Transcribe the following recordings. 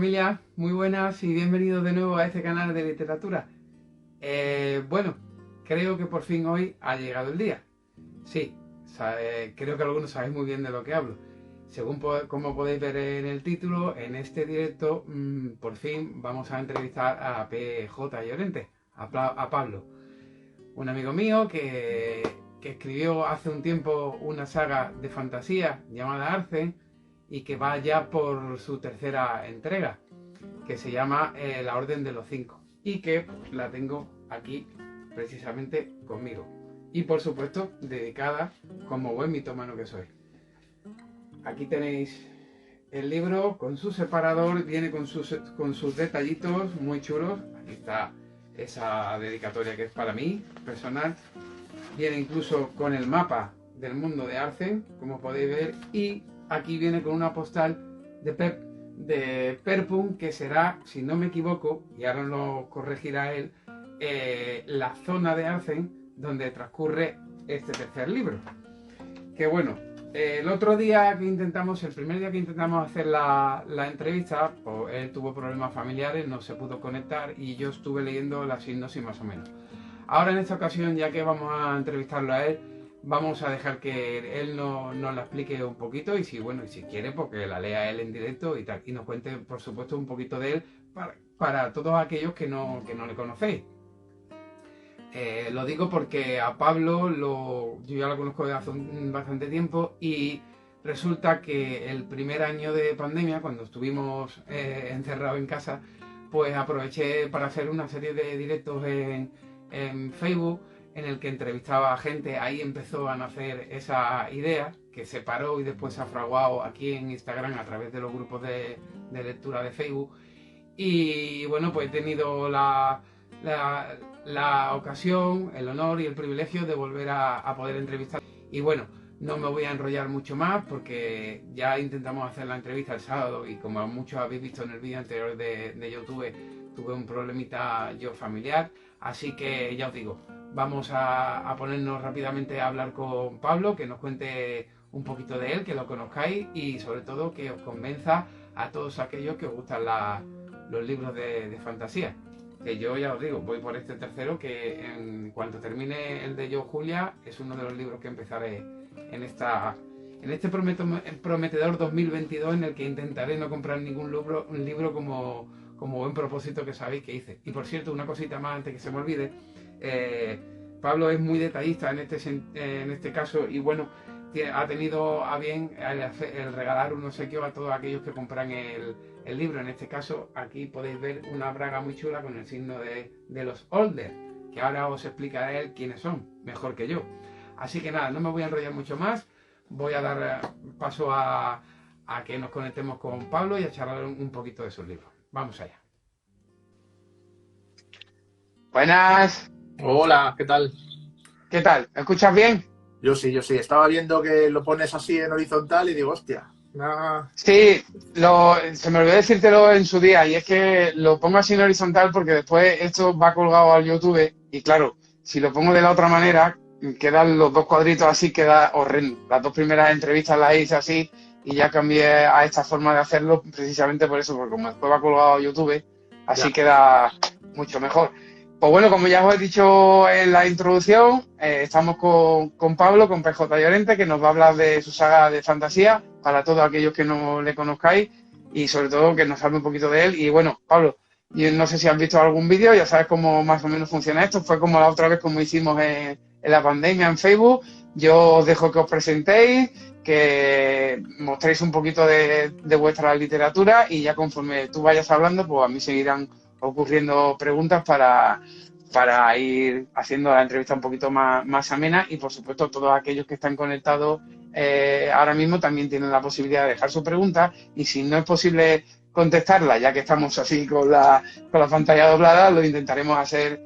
familia, muy buenas y bienvenidos de nuevo a este canal de literatura. Bueno, creo que por fin hoy ha llegado el día. Sí, creo que algunos sabéis muy bien de lo que hablo. Según como podéis ver en el título, en este directo por fin vamos a entrevistar a PJ Llorente, a Pablo, un amigo mío que escribió hace un tiempo una saga de fantasía llamada Arce y que va ya por su tercera entrega, que se llama La Orden de los Cinco, y que la tengo aquí precisamente conmigo. Y por supuesto, dedicada como buen mitómano que soy. Aquí tenéis el libro con su separador, viene con sus detallitos muy chulos. Aquí está esa dedicatoria que es para mí, personal. Viene incluso con el mapa del mundo de Arce, como podéis ver, y aquí viene con una postal de Perpun, que será, si no me equivoco, y ahora lo corregirá él, la zona de Arce donde transcurre este tercer libro. Que bueno, el otro día que intentamos, el primer día que intentamos hacer la entrevista, pues él tuvo problemas familiares, no se pudo conectar y yo estuve leyendo la sinopsis más o menos. Ahora en esta ocasión, ya que vamos a entrevistarlo a él, vamos a dejar que él nos la explique un poquito y si quiere, porque la lea él en directo y tal, y nos cuente por supuesto un poquito de él para todos aquellos que no le conocéis. Lo digo porque a Pablo yo ya lo conozco desde hace bastante tiempo y resulta que el primer año de pandemia, cuando estuvimos encerrados en casa, pues aproveché para hacer una serie de directos en Facebook en el que entrevistaba a gente. Ahí empezó a nacer esa idea que se paró y después se ha fraguado aquí en Instagram a través de los grupos de lectura de Facebook. Y bueno, pues he tenido la ocasión, el honor y el privilegio de volver a poder entrevistar. Y bueno, no me voy a enrollar mucho más porque ya intentamos hacer la entrevista el sábado y como muchos habéis visto en el vídeo anterior de YouTube, tuve un problemita yo familiar. Así que ya os digo, vamos a ponernos rápidamente a hablar con Pablo, que nos cuente un poquito de él, que lo conozcáis y sobre todo que os convenza a todos aquellos que os gustan los libros de fantasía. Que yo ya os digo, voy por este tercero, que en cuanto termine el de Yo Julia, es uno de los libros que empezaré en este prometedor 2022, en el que intentaré no comprar ningún libro como buen propósito que sabéis que hice. Y por cierto, una cosita más antes que se me olvide, Pablo es muy detallista en este caso y bueno, ha tenido a bien el regalar un obsequio a todos aquellos que compran el libro. En este caso, aquí podéis ver una braga muy chula con el signo de los Older, que ahora os explicaré él quiénes son, mejor que yo. Así que nada, no me voy a enrollar mucho más, voy a dar paso a que nos conectemos con Pablo y a charlar un poquito de sus libros. Vamos allá. Buenas. Hola, ¿qué tal? ¿Qué tal? ¿Me escuchas bien? Yo sí. Estaba viendo que lo pones así en horizontal y digo, hostia. Sí, se me olvidó decírtelo en su día y es que lo pongo así en horizontal porque después esto va colgado al YouTube y claro, si lo pongo de la otra manera, quedan los dos cuadritos así, queda horrendo. Las dos primeras entrevistas las hice así y ya cambié a esta forma de hacerlo precisamente por eso, porque como después va colgado a YouTube, así queda mucho mejor. Pues bueno, como ya os he dicho en la introducción, estamos con Pablo, con PJ Llorente, que nos va a hablar de su saga de fantasía, para todos aquellos que no le conozcáis, y sobre todo que nos hable un poquito de él. Y bueno, Pablo, yo no sé si has visto algún vídeo, ya sabes cómo más o menos funciona esto. Fue como la otra vez como hicimos en la pandemia en Facebook. Yo os dejo que os presentéis, que mostréis un poquito de vuestra literatura y ya conforme tú vayas hablando, pues a mí seguirán ocurriendo preguntas para ir haciendo la entrevista un poquito más amena y por supuesto todos aquellos que están conectados ahora mismo también tienen la posibilidad de dejar su pregunta y si no es posible contestarla, ya que estamos así con la pantalla doblada, lo intentaremos hacer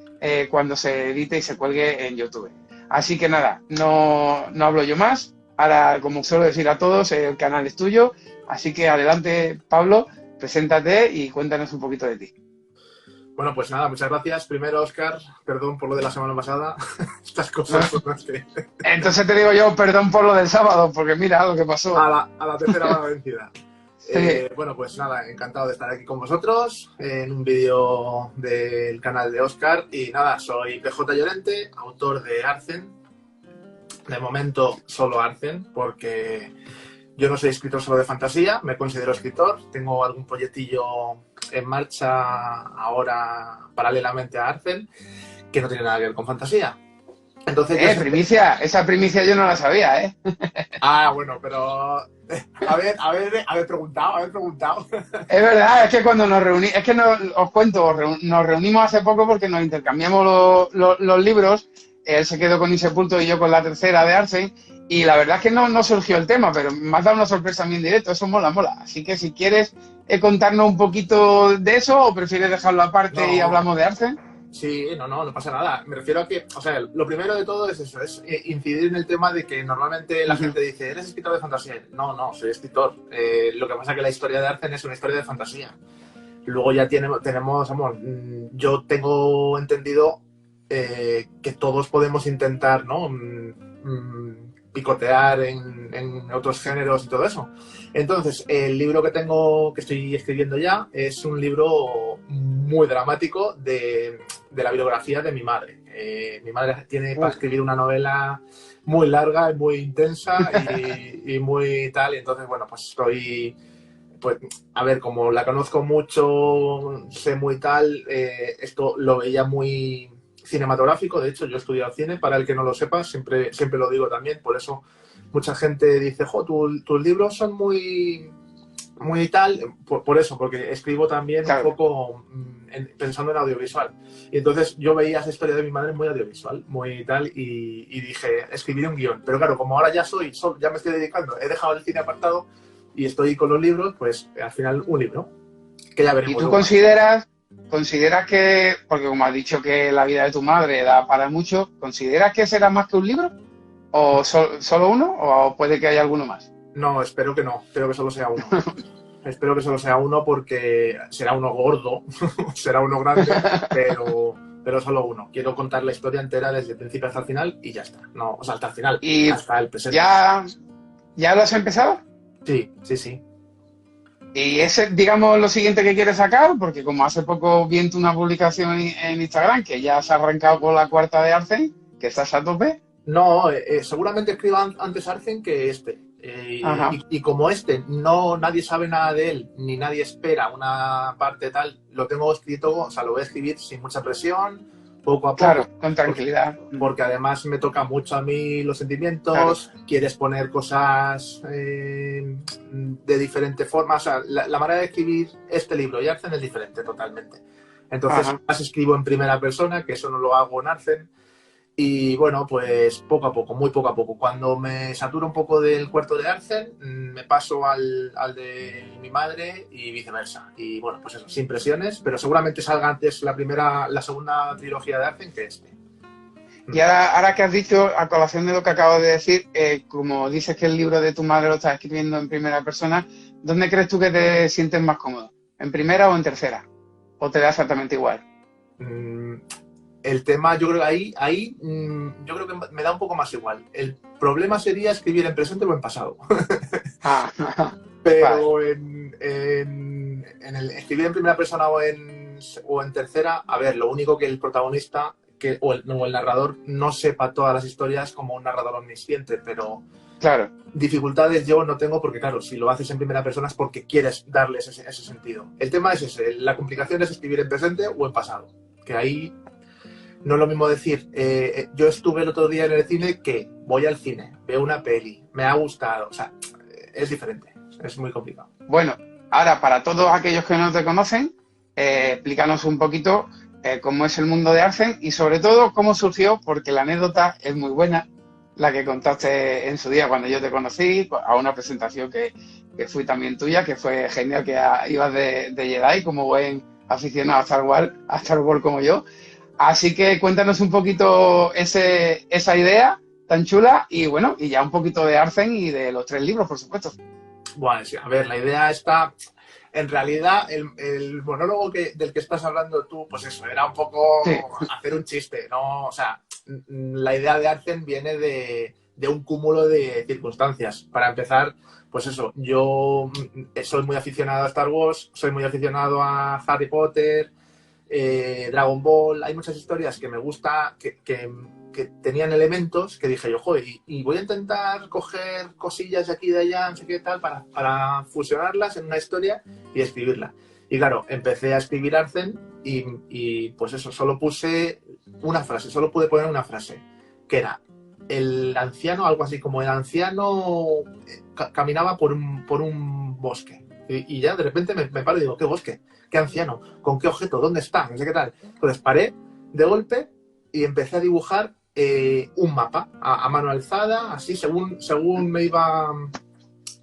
cuando se edite y se cuelgue en YouTube. Así que nada, no hablo yo más. Ahora, como suelo decir a todos, el canal es tuyo, así que adelante, Pablo, preséntate y cuéntanos un poquito de ti. Bueno, pues nada, muchas gracias. Primero, Óscar, perdón por lo de la semana pasada. Estas cosas son las que... Entonces te digo yo, perdón por lo del sábado, porque mira lo que pasó. A la tercera va la vencida. Sí. Bueno, pues nada, encantado de estar aquí con vosotros en un vídeo del canal de Óscar. Y nada, soy PJ Llorente, autor de Arzen. De momento solo Arzen, porque yo no soy escritor solo de fantasía, me considero escritor. Tengo algún proyectillo en marcha ahora paralelamente a Arzen, que no tiene nada que ver con fantasía. Entonces yo siempre... Primicia, esa primicia yo no la sabía, ¿eh? Ah, bueno, pero haber preguntado. Es verdad, es que cuando nos reunimos, es que os cuento, nos reunimos hace poco porque nos intercambiamos los libros. Él se quedó con Insepulto y yo con la tercera de Arce. Y la verdad es que no surgió el tema, pero me has dado una sorpresa a mí en directo, eso mola. Así que si quieres contarnos un poquito de eso o prefieres dejarlo aparte y No, hablamos de Arce. sí, no pasa nada. Me refiero a que, o sea, lo primero de todo es eso, es incidir en el tema de que normalmente la gente dice, ¿eres escritor de fantasía? No, soy escritor. Lo que pasa es que la historia de Arzen es una historia de fantasía. Luego ya tenemos, amor, yo tengo entendido que todos podemos intentar, ¿no? Picotear en otros géneros y todo eso. Entonces, el libro que estoy escribiendo ya, es un libro muy dramático de la biografía de mi madre. Mi madre tiene para escribir una novela muy larga y muy intensa y muy tal, y entonces, bueno, pues estoy... Pues, a ver, como la conozco mucho, sé muy tal, esto lo veía muy cinematográfico. De hecho, yo he estudiado cine, para el que no lo sepa, siempre lo digo también, por eso mucha gente dice, jo, tus libros son muy tal, por eso, porque escribo también un poco pensando en audiovisual. Y entonces yo veía esa historia de mi madre muy audiovisual, muy tal, y dije, escribiré un guión. Pero claro, como ahora ya me estoy dedicando, he dejado el cine apartado y estoy con los libros, pues al final un libro, que ya veremos. ¿Y tú consideras que, porque como has dicho que la vida de tu madre da para mucho, ¿consideras que será más que un libro? ¿O solo uno? ¿O puede que haya alguno más? No, espero que no, espero que solo sea uno. Espero que solo sea uno, porque será uno gordo, será uno grande, pero solo uno. Quiero contar la historia entera desde el principio hasta el final y ya está. No, o sea, hasta el final, ¿Y hasta el presente. ¿Ya lo has empezado? Sí. ¿Y ese, digamos, lo siguiente que quieres sacar? Porque como hace poco vi una publicación en Instagram que ya has arrancado con la cuarta de Arce, que estás a tope. No, seguramente escriba antes Arzen que este. Y como nadie sabe nada de él, ni nadie espera una parte tal, lo tengo escrito, o sea, lo voy a escribir sin mucha presión, poco a poco. Claro, con tranquilidad. Porque además me toca mucho a mí los sentimientos, claro. Quieres poner cosas de diferente forma. O sea, la manera de escribir este libro y Arzen es diferente totalmente. Entonces, más escribo en primera persona, que eso no lo hago en Arzen. Y bueno, pues poco a poco, muy poco a poco. Cuando me saturo un poco del cuarto de Arzen, me paso al de mi madre y viceversa. Y bueno, pues eso, sin presiones, pero seguramente salga antes la segunda trilogía de Arzen que este. Y ahora que has dicho, a colación de lo que acabo de decir, como dices que el libro de tu madre lo estás escribiendo en primera persona, ¿dónde crees tú que te sientes más cómodo? ¿En primera o en tercera? ¿O te da exactamente igual? El tema, yo creo que ahí yo creo que me da un poco más igual. El problema sería escribir en presente o en pasado. Pero vale. en el escribir en primera persona o en tercera, a ver, lo único que el protagonista o el narrador no sepa todas las historias como un narrador omnisciente, pero claro, dificultades yo no tengo, porque claro, si lo haces en primera persona es porque quieres darles ese sentido. El tema es ese, la complicación es escribir en presente o en pasado, que ahí no es lo mismo decir, yo estuve el otro día en el cine, que voy al cine, veo una peli, me ha gustado, o sea, es diferente, es muy complicado. Bueno, ahora para todos aquellos que no te conocen, explícanos un poquito cómo es el mundo de Arzen y sobre todo cómo surgió, porque la anécdota es muy buena, la que contaste en su día cuando yo te conocí, a una presentación que fui también tuya, que fue genial, que ibas de Jedi como buen aficionado a Star Wars como yo. Así que cuéntanos un poquito esa idea tan chula y bueno, y ya un poquito de Arzen y de los 3 libros, por supuesto. Bueno, sí, a ver, la idea está... En realidad, el monólogo del que estás hablando tú, pues eso, era un poco hacer un chiste, ¿no? O sea, la idea de Arzen viene de de un cúmulo de circunstancias. Para empezar, pues eso, yo soy muy aficionado a Star Wars, soy muy aficionado a Harry Potter, Dragon Ball. Hay muchas historias que me gusta, que tenían elementos que dije yo, joder, y voy a intentar coger cosillas de aquí y de allá, no sé qué tal, para fusionarlas en una historia y escribirla. Y claro, empecé a escribir Arzen y pues eso, solo puse una frase, solo pude poner una frase, que era el anciano, algo así como el anciano caminaba por un bosque. Y ya de repente me paro y digo, ¿qué bosque? ¿Qué anciano? ¿Con qué objeto? ¿Dónde está? No sé qué tal. Entonces paré de golpe y empecé a dibujar un mapa a mano alzada, así según me iba.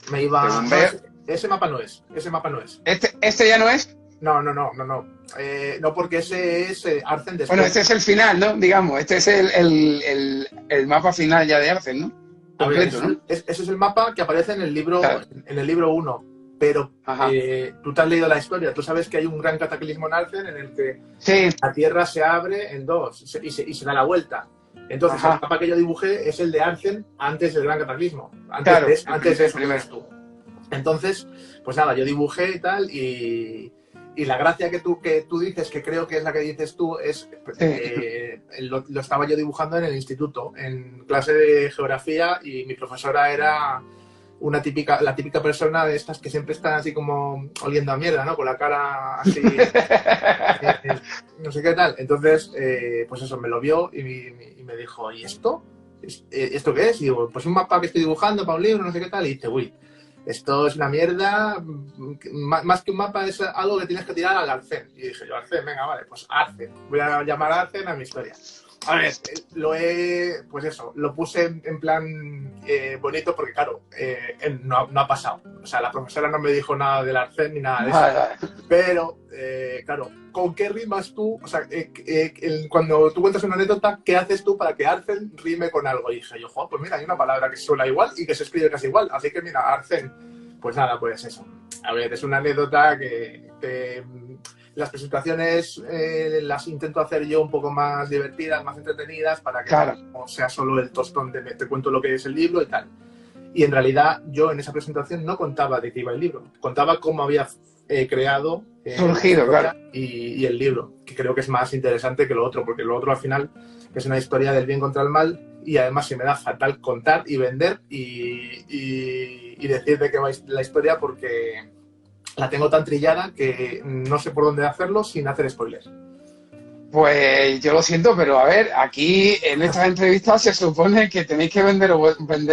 Según No, ver. ese mapa no es. Ese mapa no es. ¿Este ya no es? No. No, porque ese es Arzen después. Bueno, este es el final, ¿no? Digamos, este es el mapa final ya de Arzen, ¿no? Completo, ¿no? Ese es el mapa que aparece en el libro, Claro. en el libro 1. Pero Ajá. tú te has leído la historia, tú sabes que hay un gran cataclismo en Arzen en el que Sí, la Tierra se abre en dos y se da la vuelta. Entonces, ajá. el mapa que yo dibujé es el de Arzen antes del gran cataclismo. Claro, Antes de eso que primero. ves tú. Entonces, pues nada, yo dibujé y tal, y la gracia que tú dices, que creo que es la que dices tú, es lo estaba yo dibujando en el instituto, en clase de geografía, y mi profesora era la típica persona de estas que siempre están así como oliendo a mierda, ¿no? Con la cara así, no sé qué tal. Entonces, pues eso, me lo vio y me dijo, ¿y esto? ¿Esto qué es? Y digo, pues un mapa que estoy dibujando para un libro, no sé qué tal. Y dice, uy, esto es una mierda, más que un mapa es algo que tienes que tirar al Arzen. Y dije yo, Arzen, venga, vale, pues Arzen. Voy a llamar Arzen a mi historia. A ver, pues eso, lo puse en plan bonito porque, claro, no ha pasado. O sea, la profesora no me dijo nada del Arzen ni nada de eso. Vale. Pero, claro, ¿con qué rimas tú? O sea, cuando tú cuentas una anécdota, ¿qué haces tú para que Arzen rime con algo? Y dije yo, joder, pues mira, hay una palabra que suena igual y que se escribe casi igual. Así que mira, Arzen, pues nada, pues eso. A ver, es una anécdota que las presentaciones las intento hacer yo un poco más divertidas, más entretenidas, para que no sea solo el tostón de te cuento lo que es el libro y tal. Y en realidad yo en esa presentación no contaba de qué iba el libro, contaba cómo había creado surgido, claro. y el libro, que creo que es más interesante que lo otro, porque lo otro al final es una historia del bien contra el mal y además se me da fatal contar y vender y decir de qué va la historia porque la tengo tan trillada que no sé por dónde hacerlo sin hacer spoilers. Pues yo lo siento, pero a ver, aquí en estas entrevistas se supone que tenéis que vender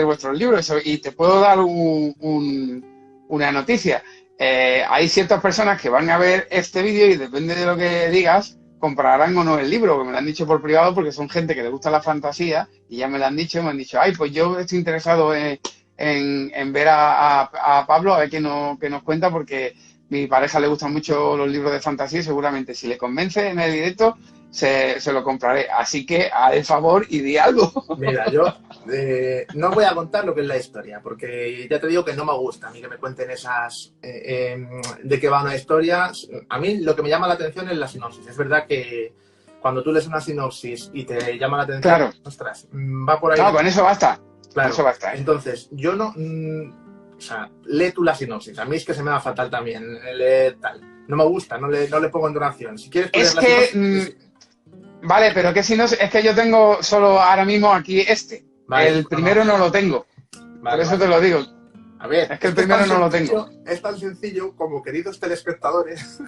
vuestros libros y te puedo dar una noticia. Hay ciertas personas que van a ver este vídeo y depende de lo que digas, comprarán o no el libro, que me lo han dicho por privado porque son gente que le gusta la fantasía y ya me lo han dicho, ay, pues yo estoy interesado en ver a Pablo, a ver qué nos cuenta, porque mi pareja le gustan mucho los libros de fantasía y seguramente si le convence en el directo se lo compraré. Así que haz el favor y di algo. Mira, yo no voy a contar lo que es la historia, porque ya te digo que no me gusta a mí que me cuenten esas de qué va una historia. A mí lo que me llama la atención es la sinopsis. Es verdad que cuando tú lees una sinopsis y te llama la atención, claro, ostras, va por ahí. No, con eso basta. Claro, con eso basta. Entonces, yo no... o sea, lee tú la sinopsis. A mí es que se me da fatal también leer tal. No me gusta, no le pongo entonación. Si quieres es la que... sinopsis, vale, pero que si no... Es que yo tengo solo ahora mismo aquí Vale, el primero no lo tengo. Vale, por eso te lo digo. A ver, es que el primero no lo tengo. Es tan sencillo como, queridos telespectadores,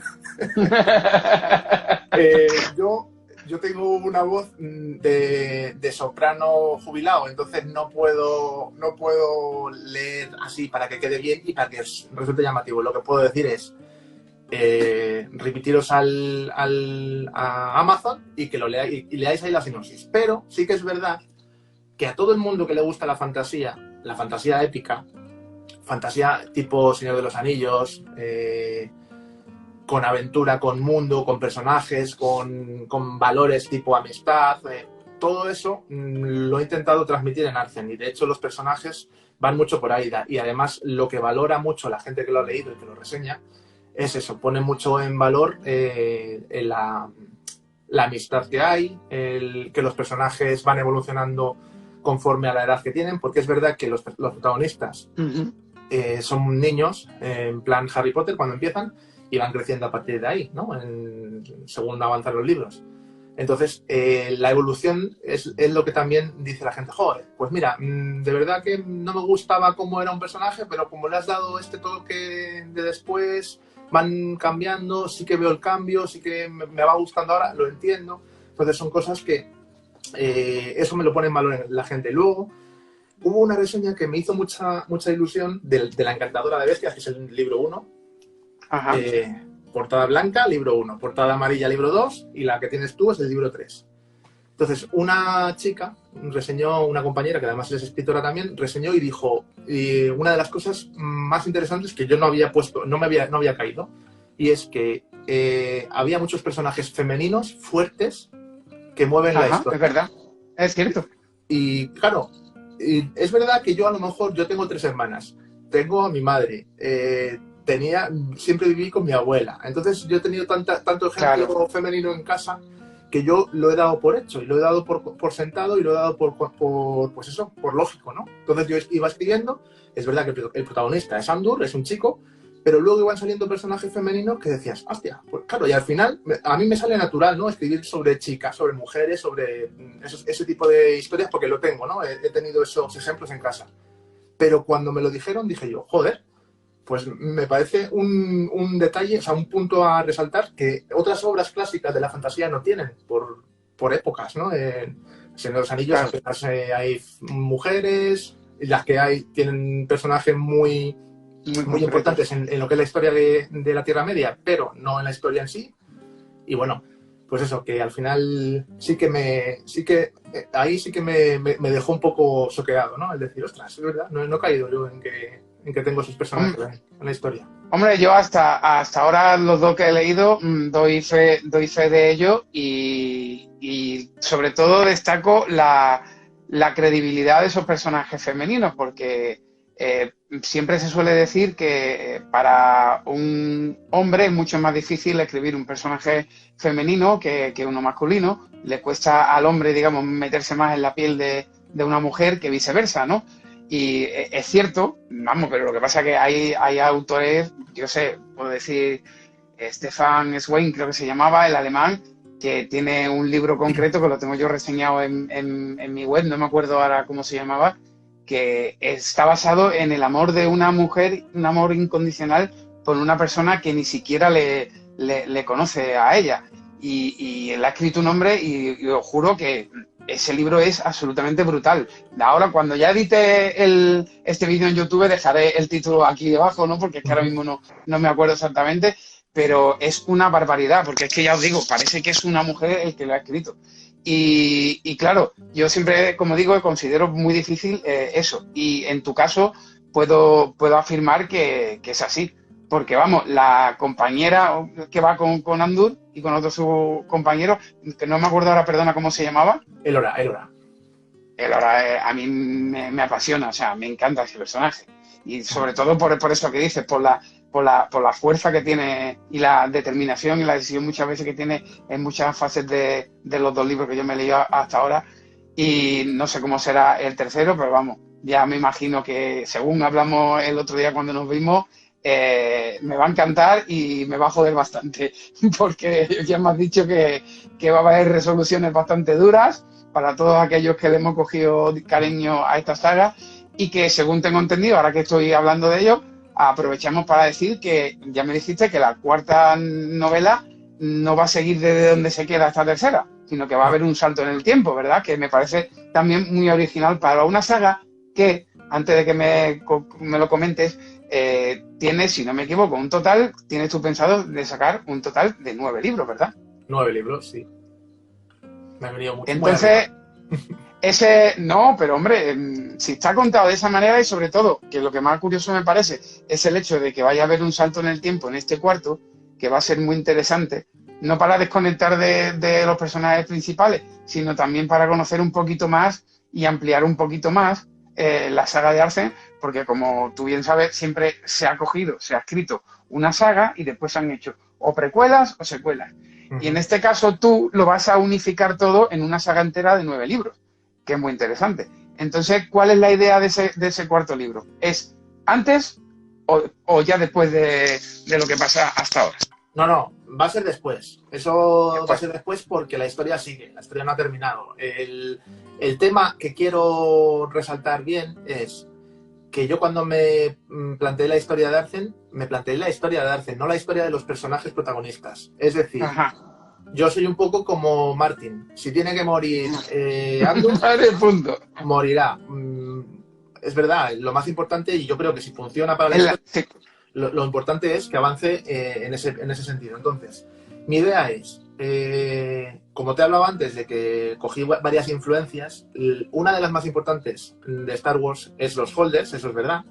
yo tengo una voz de soprano jubilado, entonces no puedo leer así para que quede bien y para que resulte llamativo. Lo que puedo decir es remitiros a Amazon y que lo leáis y leáis ahí la sinopsis. Pero sí que es verdad que a todo el mundo que le gusta la fantasía épica, fantasía tipo Señor de los Anillos, con aventura, con mundo, con personajes, con valores tipo amistad, todo eso lo he intentado transmitir en Arzen y de hecho los personajes van mucho por ahí y además lo que valora mucho la gente que lo ha leído y que lo reseña es eso, pone mucho en valor la amistad que hay, que los personajes van evolucionando conforme a la edad que tienen, porque es verdad que los protagonistas son niños, en plan Harry Potter cuando empiezan, y van creciendo a partir de ahí, ¿no? Según avanzan los libros. Entonces, la evolución es lo que también dice la gente. Joder, pues mira, de verdad que no me gustaba cómo era un personaje, pero como le has dado este toque de después, van cambiando, sí que veo el cambio, sí que me va gustando ahora, lo entiendo. Entonces son cosas que eso me lo pone en valor en la gente. Luego, hubo una reseña que me hizo mucha ilusión de La Encantadora de Bestias, que es el libro 1. Ajá. Portada blanca, libro 1. Portada amarilla, libro 2. Y la que tienes tú es el libro 3. Entonces, una chica reseñó, una compañera, que además es escritora también, reseñó y dijo, una de las cosas más interesantes que yo no había puesto, no había caído, y es que había muchos personajes femeninos fuertes que mueven la historia. Es verdad, es cierto. Y claro, es verdad que yo a lo mejor, yo tengo 3 hermanas, tengo a mi madre, siempre viví con mi abuela, entonces yo he tenido tanto ejemplo femenino en casa que yo lo he dado por hecho y lo he dado por sentado y lo he dado pues eso, por lógico, ¿no? Entonces yo iba escribiendo, es verdad que el protagonista es Andur, es un chico, pero luego iban saliendo personajes femeninos que decías, hostia, pues claro, y al final a mí me sale natural, ¿no? Escribir sobre chicas, sobre mujeres, sobre ese tipo de historias, porque lo tengo, ¿no? He tenido esos ejemplos en casa. Pero cuando me lo dijeron, dije yo, joder, pues me parece un detalle, o sea, un punto a resaltar que otras obras clásicas de la fantasía no tienen, por épocas, ¿no? En Señor de los Anillos apenas hay mujeres, las que hay tienen personajes muy importantes en lo que es la historia de la Tierra Media, pero no en la historia en sí. Y bueno, pues eso, que al final ahí sí que me dejó un poco choqueado, ¿no? El decir, ostras, es verdad, no he caído yo en que tengo esos personajes en la historia. Hombre, yo hasta ahora los 2 que he leído doy fe de ello y sobre todo destaco la credibilidad de esos personajes femeninos, porque siempre se suele decir que para un hombre es mucho más difícil escribir un personaje femenino que uno masculino. Le cuesta al hombre, digamos, meterse más en la piel de una mujer que viceversa, ¿no? Y es cierto, vamos, pero lo que pasa es que hay autores, yo sé, puedo decir, Stefan Zweig, creo que se llamaba, el alemán, que tiene un libro concreto que lo tengo yo reseñado en mi web, no me acuerdo ahora cómo se llamaba, que está basado en el amor de una mujer, un amor incondicional por una persona que ni siquiera le conoce a ella. Y él ha escrito un hombre y os juro que ese libro es absolutamente brutal. Ahora, cuando ya edite este vídeo en YouTube, dejaré el título aquí debajo, ¿no? Porque es que ahora mismo no me acuerdo exactamente, pero es una barbaridad, porque es que ya os digo, parece que es una mujer el que lo ha escrito. Y claro, yo siempre, como digo, considero muy difícil eso. Y en tu caso, puedo afirmar que es así. Porque, vamos, la compañera que va con Andur y con otro su compañero, que no me acuerdo ahora, perdona, cómo se llamaba. Elora. A mí me apasiona, o sea, me encanta ese personaje. Y sobre todo por eso que dices, por la fuerza que tiene y la determinación y la decisión muchas veces que tiene en muchas fases de los 2 libros que yo me he leído hasta ahora. Y no sé cómo será el tercero, pero vamos, ya me imagino que según hablamos el otro día cuando nos vimos, me va a encantar y me va a joder bastante, porque ya me has dicho que va a haber resoluciones bastante duras para todos aquellos que le hemos cogido cariño a esta saga y que, según tengo entendido, ahora que estoy hablando de ello, aprovechamos para decir que ya me dijiste que la 4ª novela no va a seguir desde donde se queda esta tercera, sino que va a haber un salto en el tiempo, ¿verdad? Que me parece también muy original para una saga que, antes de que me lo comentes, tienes, si no me equivoco, tienes tú pensado de sacar un total de 9 libros, ¿verdad? 9 libros, sí. Me ha venido mucho. Entonces, no, pero hombre, si está contado de esa manera y sobre todo, que lo que más curioso me parece es el hecho de que vaya a haber un salto en el tiempo en este cuarto, que va a ser muy interesante, no para desconectar de los personajes principales, sino también para conocer un poquito más y ampliar un poquito más la saga de Arce, porque como tú bien sabes, siempre se ha escrito una saga y después se han hecho o precuelas o secuelas. Y en este caso tú lo vas a unificar todo en una saga entera de 9 libros, que es muy interesante. Entonces, ¿cuál es la idea de ese cuarto libro? ¿Es antes o ya después de lo que pasa hasta ahora? No, va a ser después. Eso va a Después. ser después porque la historia sigue, la historia no ha terminado. El tema que quiero resaltar bien es que yo cuando me planteé la historia de Arzen, me planteé la historia de Arzen, no la historia de los personajes protagonistas. Es decir, Ajá. yo soy un poco como Martin. Si tiene que morir Aldous, Vale, punto. morirá. Es verdad, lo más importante, y yo creo que si funciona para la historia, Sí. lo importante es que avance en ese sentido. Entonces, mi idea es, como te hablaba antes de que cogí varias influencias, una de las más importantes de Star Wars es los holders, eso es verdad,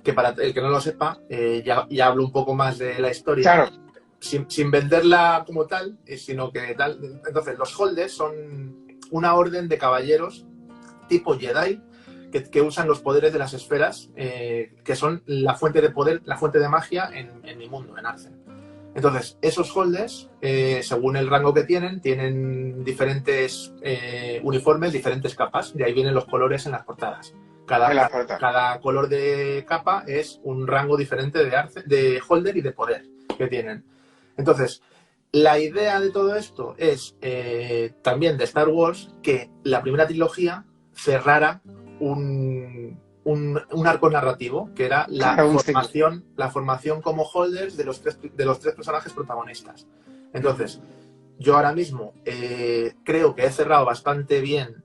que para el que no lo sepa, ya hablo un poco más de la historia, Claro. sin venderla como tal, sino que tal. Entonces, los holders son una orden de caballeros tipo Jedi, que usan los poderes de las esferas, que son la fuente de poder, la fuente de magia en mi mundo, en Arzen. Entonces, esos holders, según el rango que tienen diferentes uniformes, diferentes capas, de ahí vienen los colores en las portadas. Cada color de capa es un rango diferente de holder y de poder que tienen. Entonces, la idea de todo esto es también de Star Wars que la primera trilogía cerrara un arco narrativo, que era la formación como holders de los tres personajes protagonistas. Entonces, yo ahora mismo creo que he cerrado bastante bien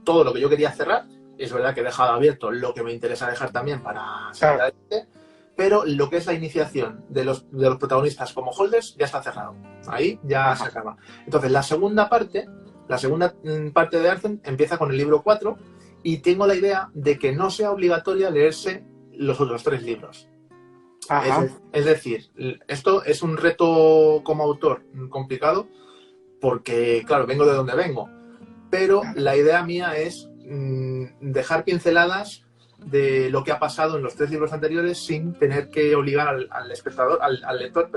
todo lo que yo quería cerrar. Es verdad que he dejado abierto lo que me interesa dejar también para seguir adelante, pero lo que es la iniciación de los protagonistas como holders ya está cerrado. Ahí ya se acaba. Entonces, la segunda parte de Arzen empieza con el libro 4 y tengo la idea de que no sea obligatoria leerse los otros 3 libros. Es decir, esto es un reto como autor complicado porque, claro, vengo de donde vengo, pero la idea mía es dejar pinceladas de lo que ha pasado en los 3 libros anteriores sin tener que obligar al lector,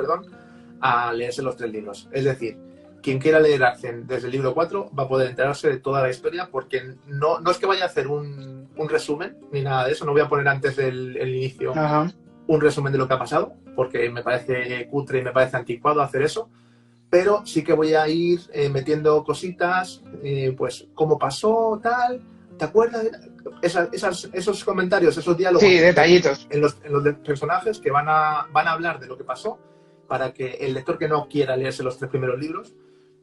a leerse los 3 libros. Es decir, quien quiera leer Arzen desde el libro 4 va a poder enterarse de toda la historia, porque no es que vaya a hacer un resumen ni nada de eso, no voy a poner antes del inicio un resumen de lo que ha pasado, porque me parece cutre y me parece anticuado hacer eso, pero sí que voy a ir metiendo cositas, pues cómo pasó, tal. ¿Te acuerdas de esos comentarios, esos diálogos? Sí, detallitos. En los personajes que van a hablar de lo que pasó, para que el lector que no quiera leerse los 3 primeros libros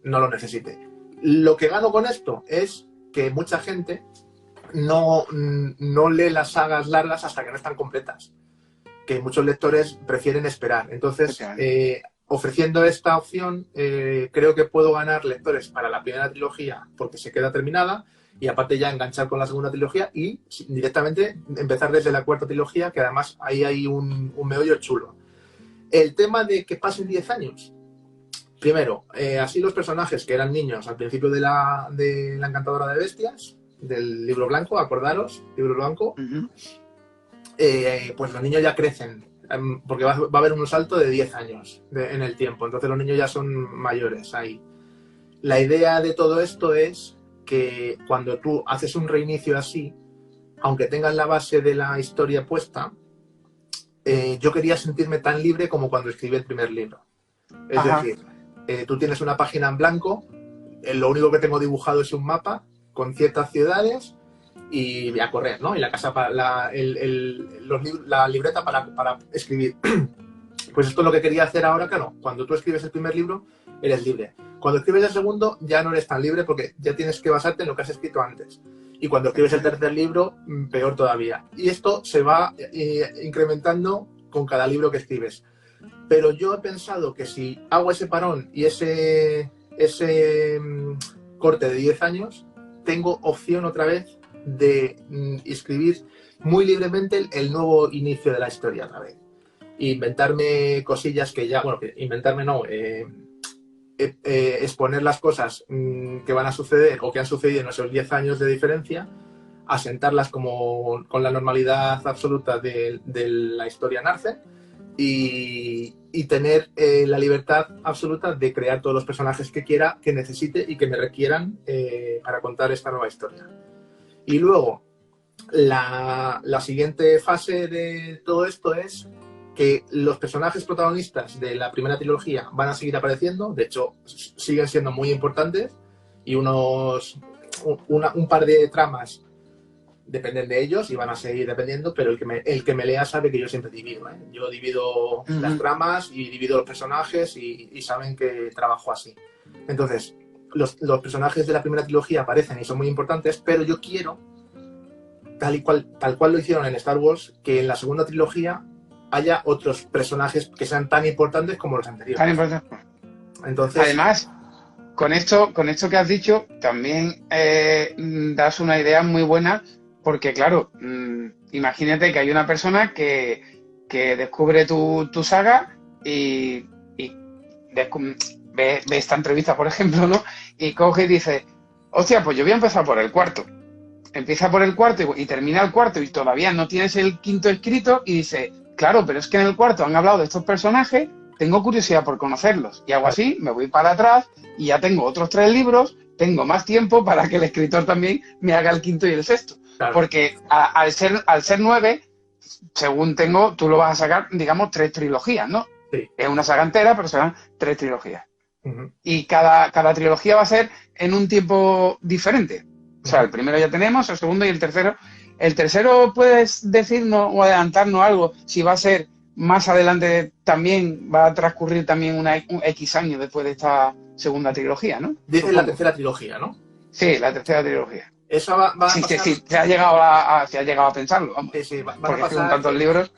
no lo necesite. Lo que gano con esto es que mucha gente no lee las sagas largas hasta que no están completas, que muchos lectores prefieren esperar. Entonces, ofreciendo esta opción, creo que puedo ganar lectores para la primera trilogía porque se queda terminada, y aparte ya enganchar con la segunda trilogía y directamente empezar desde la cuarta trilogía, que además ahí hay un meollo chulo. El tema de que pasen 10 años. Primero, así los personajes que eran niños al principio de la Encantadora de Bestias, del libro blanco, acordaros, libro blanco, pues los niños ya crecen, porque va a haber un salto de 10 años en el tiempo, entonces los niños ya son mayores ahí. La idea de todo esto es que cuando tú haces un reinicio así, aunque tengas la base de la historia puesta, yo quería sentirme tan libre como cuando escribí el primer libro. Es decir, tú tienes una página en blanco, lo único que tengo dibujado es un mapa con ciertas ciudades y voy a correr, ¿no? Y la casa, la libreta para escribir. Pues esto es lo que quería hacer ahora, claro. Cuando tú escribes el primer libro, eres libre. Cuando escribes el segundo, ya no eres tan libre porque ya tienes que basarte en lo que has escrito antes. Y cuando escribes el tercer libro, peor todavía. Y esto se va incrementando con cada libro que escribes. Pero yo he pensado que si hago ese parón y ese corte de 10 años, tengo opción otra vez de escribir muy libremente el nuevo inicio de la historia otra vez. Inventarme cosillas que ya, bueno, inventarme no, exponer las cosas que van a suceder o que han sucedido en esos 10 años de diferencia, asentarlas como con la normalidad absoluta de la historia en Arzen y tener la libertad absoluta de crear todos los personajes que quiera, que necesite y que me requieran para contar esta nueva historia. Y luego, La siguiente fase de todo esto es que los personajes protagonistas de la primera trilogía van a seguir apareciendo, de hecho siguen siendo muy importantes, y un par de tramas dependen de ellos y van a seguir dependiendo, pero el que me lea sabe que yo siempre divido, ¿eh? Yo divido las tramas y divido los personajes y saben que trabajo así. Entonces, los personajes de la primera trilogía aparecen y son muy importantes, pero yo quiero, tal cual lo hicieron en Star Wars, que en la segunda trilogía haya otros personajes que sean tan importantes como los anteriores. Tan importante. Entonces, además, con esto que has dicho, también das una idea muy buena, porque claro, imagínate que hay una persona que descubre tu saga y ve esta entrevista, por ejemplo, ¿no? Y coge y dice, hostia, pues yo voy a empezar por el cuarto. Empieza por el cuarto y termina el cuarto y todavía no tienes el quinto escrito y dice, claro, pero es que en el cuarto han hablado de estos personajes, tengo curiosidad por conocerlos. Y hago así, me voy para atrás y ya tengo otros 3 libros, tengo más tiempo para que el escritor también me haga el quinto y el sexto. Claro. Porque al ser 9, según tengo, tú lo vas a sacar, digamos, 3 trilogías, ¿no? Sí. Es una saga entera, pero serán 3 trilogías. Y cada trilogía va a ser en un tiempo diferente. O sea, el primero ya tenemos, el segundo y el tercero. El tercero, ¿puedes decirnos o adelantarnos algo? Si va a ser más adelante también, va a transcurrir también un X años después de esta segunda trilogía, ¿no? Dices la tercera trilogía, ¿no? Sí, la tercera trilogía. Eso va a pasar... Sí, se ha llegado a pensarlo, vamos. Sí, van porque a pasar... son tantos libros.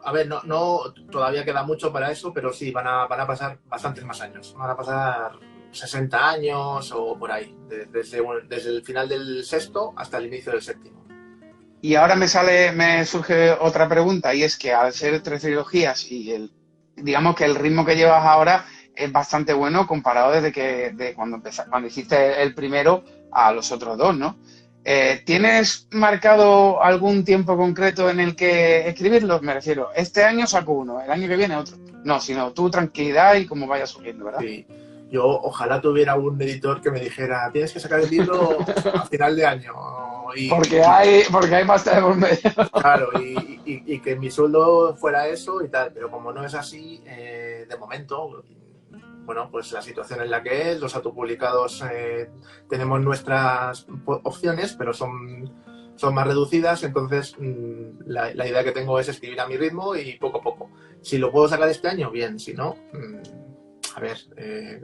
A ver, no, todavía queda mucho para eso, pero sí, van a pasar bastantes más años. Van a pasar 60 años o por ahí, desde el final del sexto hasta el inicio del séptimo. Y ahora me surge otra pregunta, y es que al ser 3 trilogías y digamos que el ritmo que llevas ahora es bastante bueno comparado de cuando hiciste el primero a los otros 2, ¿no? ¿Tienes marcado algún tiempo concreto en el que escribirlos? Me refiero, este año saco uno, el año que viene otro. No, sino tu tranquilidad y cómo vaya surgiendo, ¿verdad? Sí. Yo ojalá tuviera un editor que me dijera, tienes que sacar el libro a final de año. Porque hay pasta de por medio. Claro, y que mi sueldo fuera eso y tal, pero como no es así, de momento, bueno, pues la situación es la que es, los autopublicados tenemos nuestras opciones, pero son más reducidas, entonces la idea que tengo es escribir a mi ritmo y poco a poco. Si lo puedo sacar este año, bien, si no... A ver,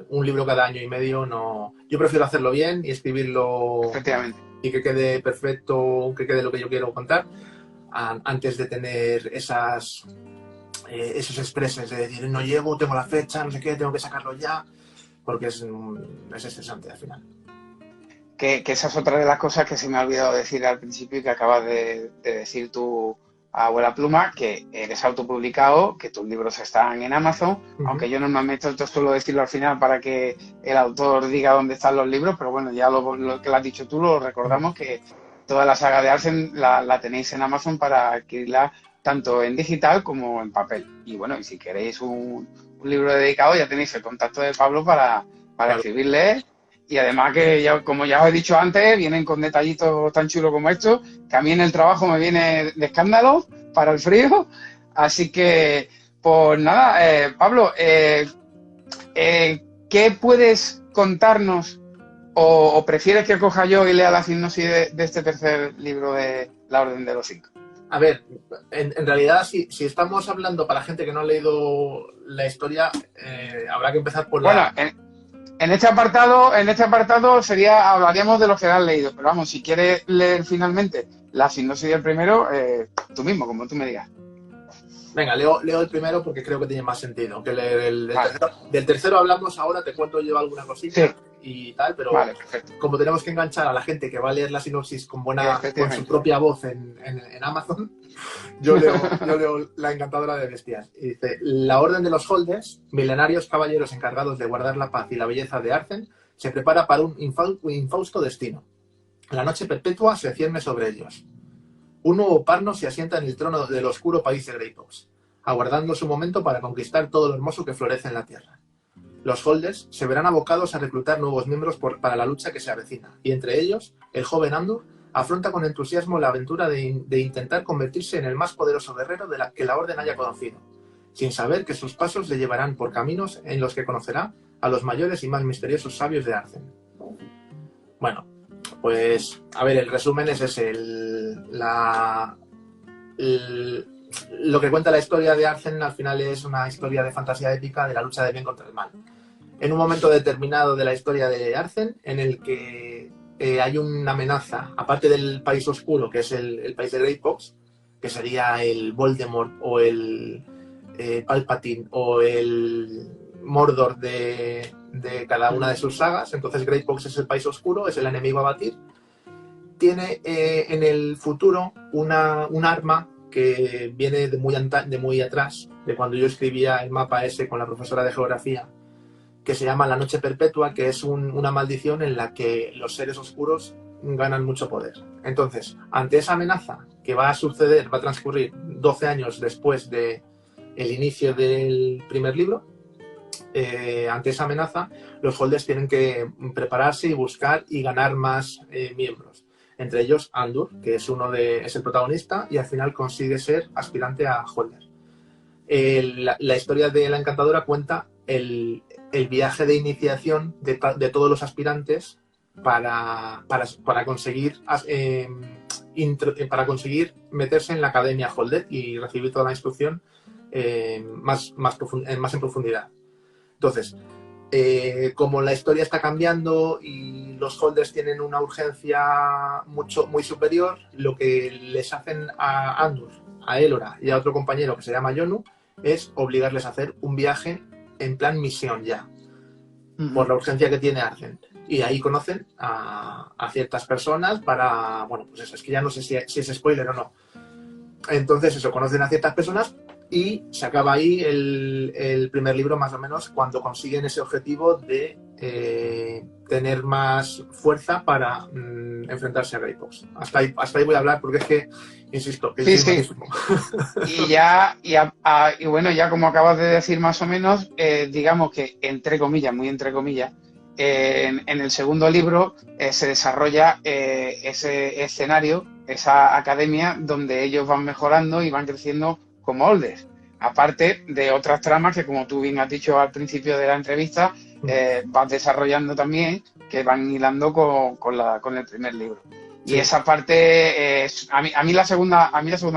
un libro cada año y medio no... Yo prefiero hacerlo bien y escribirlo... Efectivamente. Y que quede perfecto, que quede lo que yo quiero contar, antes de tener esos estreses de decir, no llego, tengo la fecha, no sé qué, tengo que sacarlo ya, porque es estresante al final. Que esa es otra de las cosas que se me ha olvidado decir al principio y que acabas de decir tú, Abuela Pluma, que eres autopublicado, que tus libros están en Amazon, aunque yo normalmente esto suelo decirlo al final para que el autor diga dónde están los libros, pero bueno, ya lo que lo has dicho tú, lo recordamos, que toda la saga de Arsen la tenéis en Amazon para adquirirla tanto en digital como en papel. Y bueno, y si queréis un libro dedicado, ya tenéis el contacto de Pablo para escribirle. Y además que, como ya os he dicho antes, vienen con detallitos tan chulos como estos, que a mí en el trabajo me viene de escándalo para el frío. Así que, pues nada, Pablo, ¿qué puedes contarnos o prefieres que coja yo y lea la sinopsis de este tercer libro de La Orden de los Cinco? A ver, en realidad, si estamos hablando para gente que no ha leído la historia, habrá que empezar por la... Bueno, en este apartado hablaríamos de los que han leído, pero vamos, si quieres leer finalmente la sinopsis del primero, tú mismo, como tú me digas. Venga, leo el primero porque creo que tiene más sentido que leer el tercero. Del tercero hablamos ahora, te cuento yo alguna cosita y tal, pero como tenemos que enganchar a la gente que va a leer la sinopsis con su propia voz en Amazon, yo leo La Encantadora de Bestias. Y dice, la Orden de los Holders, milenarios caballeros encargados de guardar la paz y la belleza de Arcen, se prepara para un infausto destino. La noche perpetua se cierne sobre ellos. Un nuevo Parno se asienta en el trono del oscuro país de Greypox, aguardando su momento para conquistar todo lo hermoso que florece en la tierra. Los Holders se verán abocados a reclutar nuevos miembros para la lucha que se avecina, y entre ellos, el joven Andur, afronta con entusiasmo la aventura de intentar convertirse en el más poderoso guerrero que la Orden haya conocido, sin saber que sus pasos le llevarán por caminos en los que conocerá a los mayores y más misteriosos sabios de Arcen. Bueno, pues, a ver, el resumen es ese. Lo que cuenta la historia de Arcen al final es una historia de fantasía épica de la lucha del bien contra el mal. En un momento determinado de la historia de Arcen, en el que hay una amenaza, aparte del país oscuro, que es el país de Greypox, que sería el Voldemort o el Palpatine o el Mordor de cada una de sus sagas. Entonces Greypox es el país oscuro, es el enemigo a batir. Tiene en el futuro un arma que viene de muy atrás, de cuando yo escribía el mapa ese con la profesora de geografía, que se llama la Noche Perpetua, que es una maldición en la que los seres oscuros ganan mucho poder. Entonces, ante esa amenaza que va a suceder, va a transcurrir 12 años después del inicio del primer libro, ante esa amenaza, los holders tienen que prepararse y buscar y ganar más miembros. Entre ellos Andur, que es el protagonista y al final consigue ser aspirante a holder. La historia de la Encantadora cuenta el viaje de iniciación de todos los aspirantes para conseguir meterse en la Academia Holder y recibir toda la instrucción más en profundidad. Entonces, como la historia está cambiando y los holders tienen una urgencia muy superior, lo que les hacen a Andur, a Elora y a otro compañero que se llama Yonu es obligarles a hacer un viaje en plan misión ya, por la urgencia que tiene Arcen. Y ahí conocen a ciertas personas para... Bueno, pues eso, es que ya no sé si es spoiler o no. Entonces eso, conocen a ciertas personas y se acaba ahí el primer libro más o menos cuando consiguen ese objetivo de tener más fuerza para enfrentarse a Greypox. Hasta ahí voy a hablar porque es que, insisto, que sí. Y bueno, ya como acabas de decir más o menos, digamos que entre comillas, muy entre comillas, en el segundo libro se desarrolla ese escenario, esa academia donde ellos van mejorando y van creciendo como holders. Aparte de otras tramas que, como tú bien has dicho al principio de la entrevista, vas desarrollando también, que van hilando con el primer libro. Sí. Y esa parte, a mí la segunda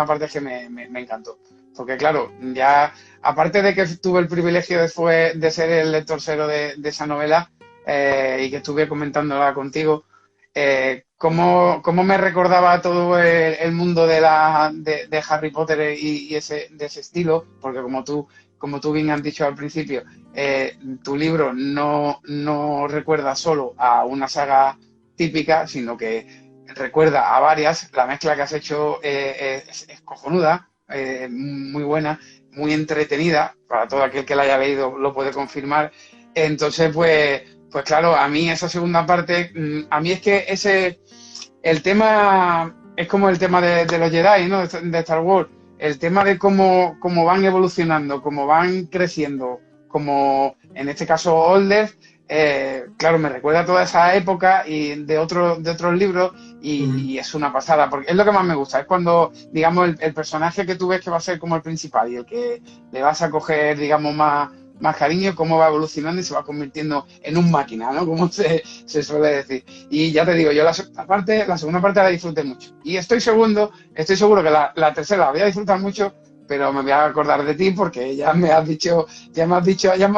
parte es que me encantó. Porque claro, ya aparte de que tuve el privilegio después de ser el lector cero de esa novela y que estuve comentándola contigo, cómo me recordaba todo el mundo de Harry Potter y de ese estilo, porque como tú bien has dicho al principio, tu libro no recuerda solo a una saga típica, sino que recuerda a varias. La mezcla que has hecho es cojonuda, muy buena, muy entretenida, para todo aquel que la haya leído lo puede confirmar. Entonces, pues claro, a mí esa segunda parte, a mí es que el tema es como el tema de los Jedi, ¿no? De Star Wars, el tema de cómo van evolucionando, cómo van creciendo, como en este caso Holders, claro, me recuerda a toda esa época y de otros libros y es una pasada, porque es lo que más me gusta, es cuando, digamos, el personaje que tú ves que va a ser como el principal y el que le vas a coger, digamos, más cariño, cómo va evolucionando y se va convirtiendo en un máquina, ¿no? Como se suele decir. Y ya te digo, yo la segunda parte la disfruté mucho. Y estoy seguro que la tercera la voy a disfrutar mucho, pero me voy a acordar de ti porque ya me has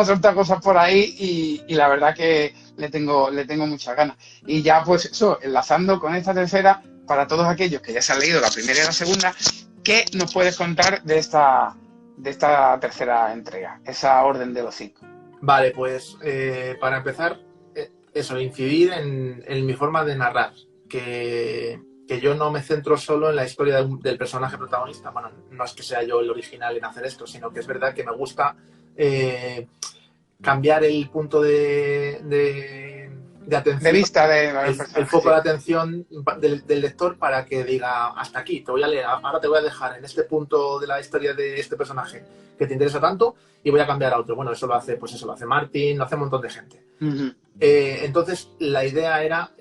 soltado cosas por ahí y la verdad que le tengo muchas ganas. Y ya pues eso, enlazando con esta tercera, para todos aquellos que ya se han leído la primera y la segunda, ¿qué nos puedes contar de esta tercera entrega, esa Orden de los Cinco? Vale, pues para empezar, incidir en mi forma de narrar, que yo no me centro solo en la historia del personaje protagonista. Bueno, no es que sea yo el original en hacer esto, sino que es verdad que me gusta cambiar el punto de de atención, de vista de los el personajes. foco de atención del lector para que diga, hasta aquí, te voy a leer, ahora te voy a dejar en este punto de la historia de este personaje que te interesa tanto y voy a cambiar a otro. Bueno, eso lo hace, pues eso lo hace Martin, lo hace un montón de gente. Entonces, la idea era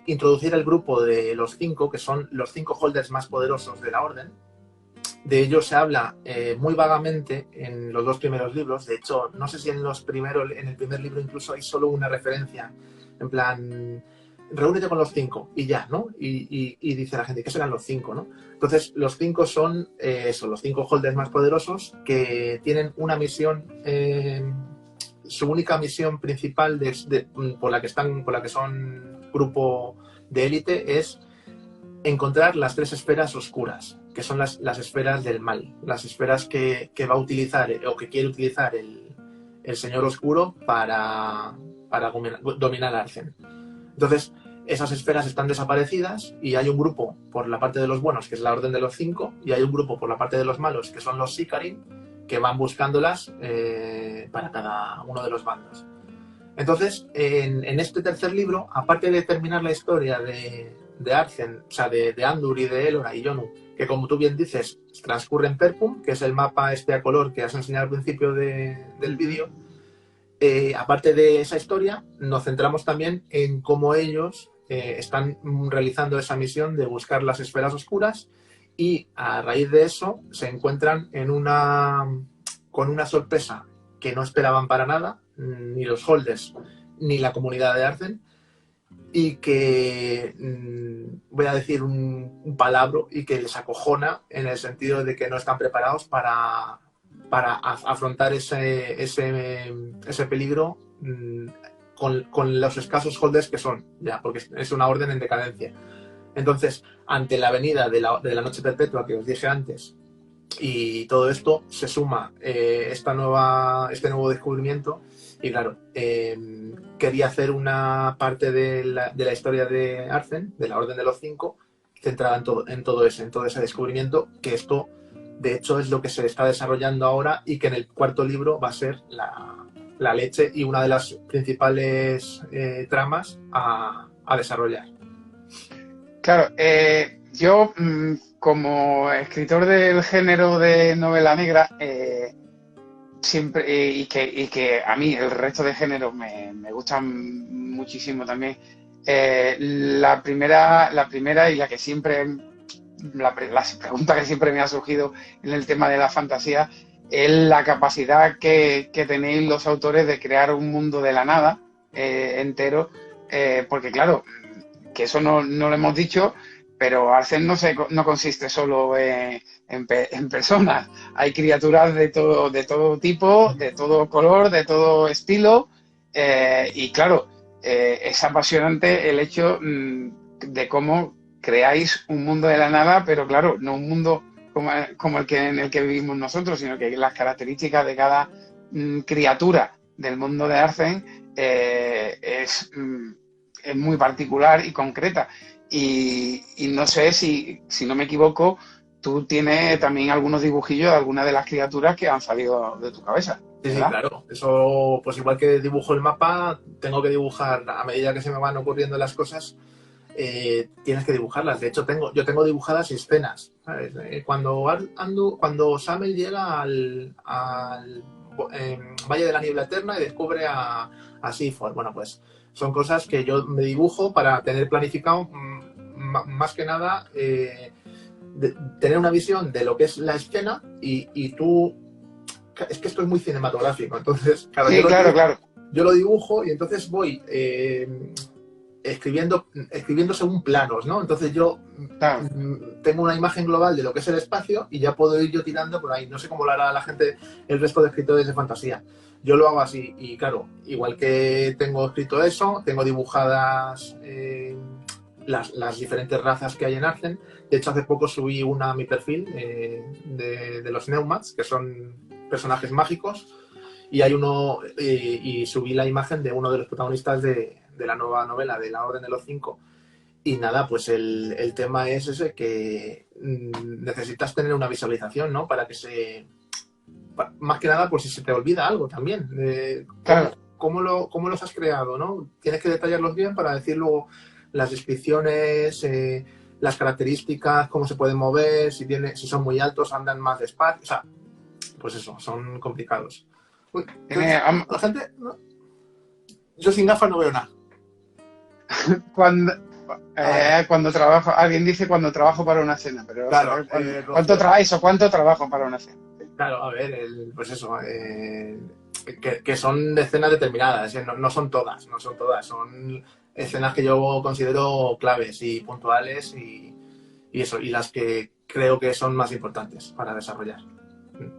introducir el grupo de los 5, que son los 5 holders más poderosos de la Orden. De ellos se habla muy vagamente en los 2 primeros libros. De hecho, no sé si en el primer libro incluso hay solo una referencia, en plan, reúnete con los 5 y ya, ¿no? Y dice la gente, ¿qué serán los 5, no? Entonces, los 5 son los 5 holders más poderosos que tienen una misión, su única misión principal por la que son grupo de élite es encontrar las 3 esferas oscuras, que son las esferas del mal, las esferas que va a utilizar o que quiere utilizar el Señor Oscuro para dominar Arcen. Entonces, esas esferas están desaparecidas y hay un grupo por la parte de los buenos, que es la Orden de los 5, y hay un grupo por la parte de los malos, que son los Sikarin, que van buscándolas para cada uno de los bandos. Entonces, en este tercer libro, aparte de terminar la historia de Arcen, o sea, de Andur y de Elora y Yonu, que como tú bien dices, transcurre en Perpum, que es el mapa a color que has enseñado al principio del vídeo, aparte de esa historia, nos centramos también en cómo ellos están realizando esa misión de buscar las esferas oscuras y a raíz de eso se encuentran con una sorpresa que no esperaban para nada, ni los holders ni la comunidad de Arcen, y que voy a decir un palabra y que les acojona en el sentido de que no están preparados para afrontar ese peligro con los escasos holders que son, ya, porque es una orden en decadencia. Entonces, ante la venida de la noche perpetua que os dije antes y todo esto, se suma este nuevo descubrimiento. Y claro, quería hacer una parte de la historia de Arcen, de la Orden de los 5, centrada en todo ese descubrimiento, que esto, de hecho, es lo que se está desarrollando ahora y que en el cuarto libro va a ser la leche y una de las principales tramas a desarrollar. Claro, yo como escritor del género de novela negra, siempre y que a mí el resto de géneros me gustan muchísimo también. La primera y la que siempre la pregunta que siempre me ha surgido en el tema de la fantasía es la capacidad que tenéis los autores de crear un mundo de la nada entero, porque claro, que eso no lo hemos dicho, pero Arcen no consiste solo en personas. Hay criaturas de todo tipo, de todo color, de todo estilo. Y claro, es apasionante el hecho de cómo creáis un mundo de la nada, pero claro, no un mundo como en el que vivimos nosotros, sino que las características de cada criatura del mundo de Arcen es muy particular y concreta. Y no sé si no me equivoco, tú tienes también algunos dibujillos de algunas de las criaturas que han salido de tu cabeza, Sí, ¿verdad? claro. Eso, pues igual que dibujo el mapa, tengo que dibujar a medida que se me van ocurriendo las cosas. Tienes que dibujarlas. De hecho, yo tengo dibujadas escenas, ¿sabes? Cuando Samel llega al Valle de la Niebla Eterna y descubre a Seaforth, bueno, pues son cosas que yo me dibujo para tener planificado, más que nada, tener una visión de lo que es la escena y tú... Es que esto es muy cinematográfico, entonces, claro, Sí, claro. Yo lo dibujo y entonces voy escribiendo según planos, ¿no? Entonces yo Claro. tengo una imagen global de lo que es el espacio y ya puedo ir yo tirando por ahí. No sé cómo lo hará la gente, el resto de escritores de fantasía. Yo lo hago así y claro, igual que tengo escrito eso, tengo dibujadas las diferentes razas que hay en Arcen. De hecho, hace poco subí una a mi perfil de los Neumats, que son personajes mágicos, y hay y subí la imagen de uno de los protagonistas de la nueva novela de la Orden de los 5. Y nada, pues el tema es ese, que necesitas tener una visualización, ¿no? Para que más que nada, por si se te olvida algo también. Claro. cómo los has creado, ¿no? Tienes que detallarlos bien para decir luego las descripciones, las características, cómo se pueden mover, si son muy altos, andan más despacio, o sea, pues eso, son complicados. Uy, la gente, ¿no? Yo sin gafas no veo nada. Cuando trabajo, alguien dice cuando trabajo para una cena, pero claro, ¿cuánto trabajo para una cena? Claro, a ver, pues eso, que son escenas determinadas, no son todas, son escenas que yo considero claves y puntuales y eso, y las que creo que son más importantes para desarrollar.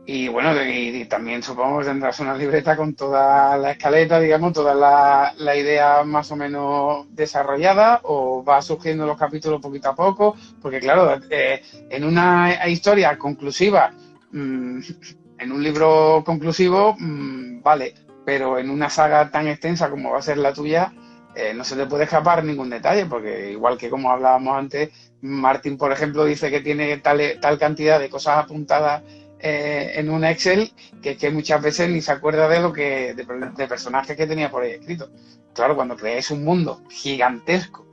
Y bueno, y también supongo que tendrás una libreta con toda la escaleta, digamos, toda la idea más o menos desarrollada, o va surgiendo los capítulos poquito a poco, porque claro, en una historia conclusiva, en un libro conclusivo, vale, pero en una saga tan extensa como va a ser la tuya, no se te puede escapar ningún detalle, porque igual que como hablábamos antes, Martín, por ejemplo, dice que tiene tal cantidad de cosas apuntadas en un Excel que muchas veces ni se acuerda de personajes que tenía por ahí escrito. Claro, cuando creáis un mundo gigantesco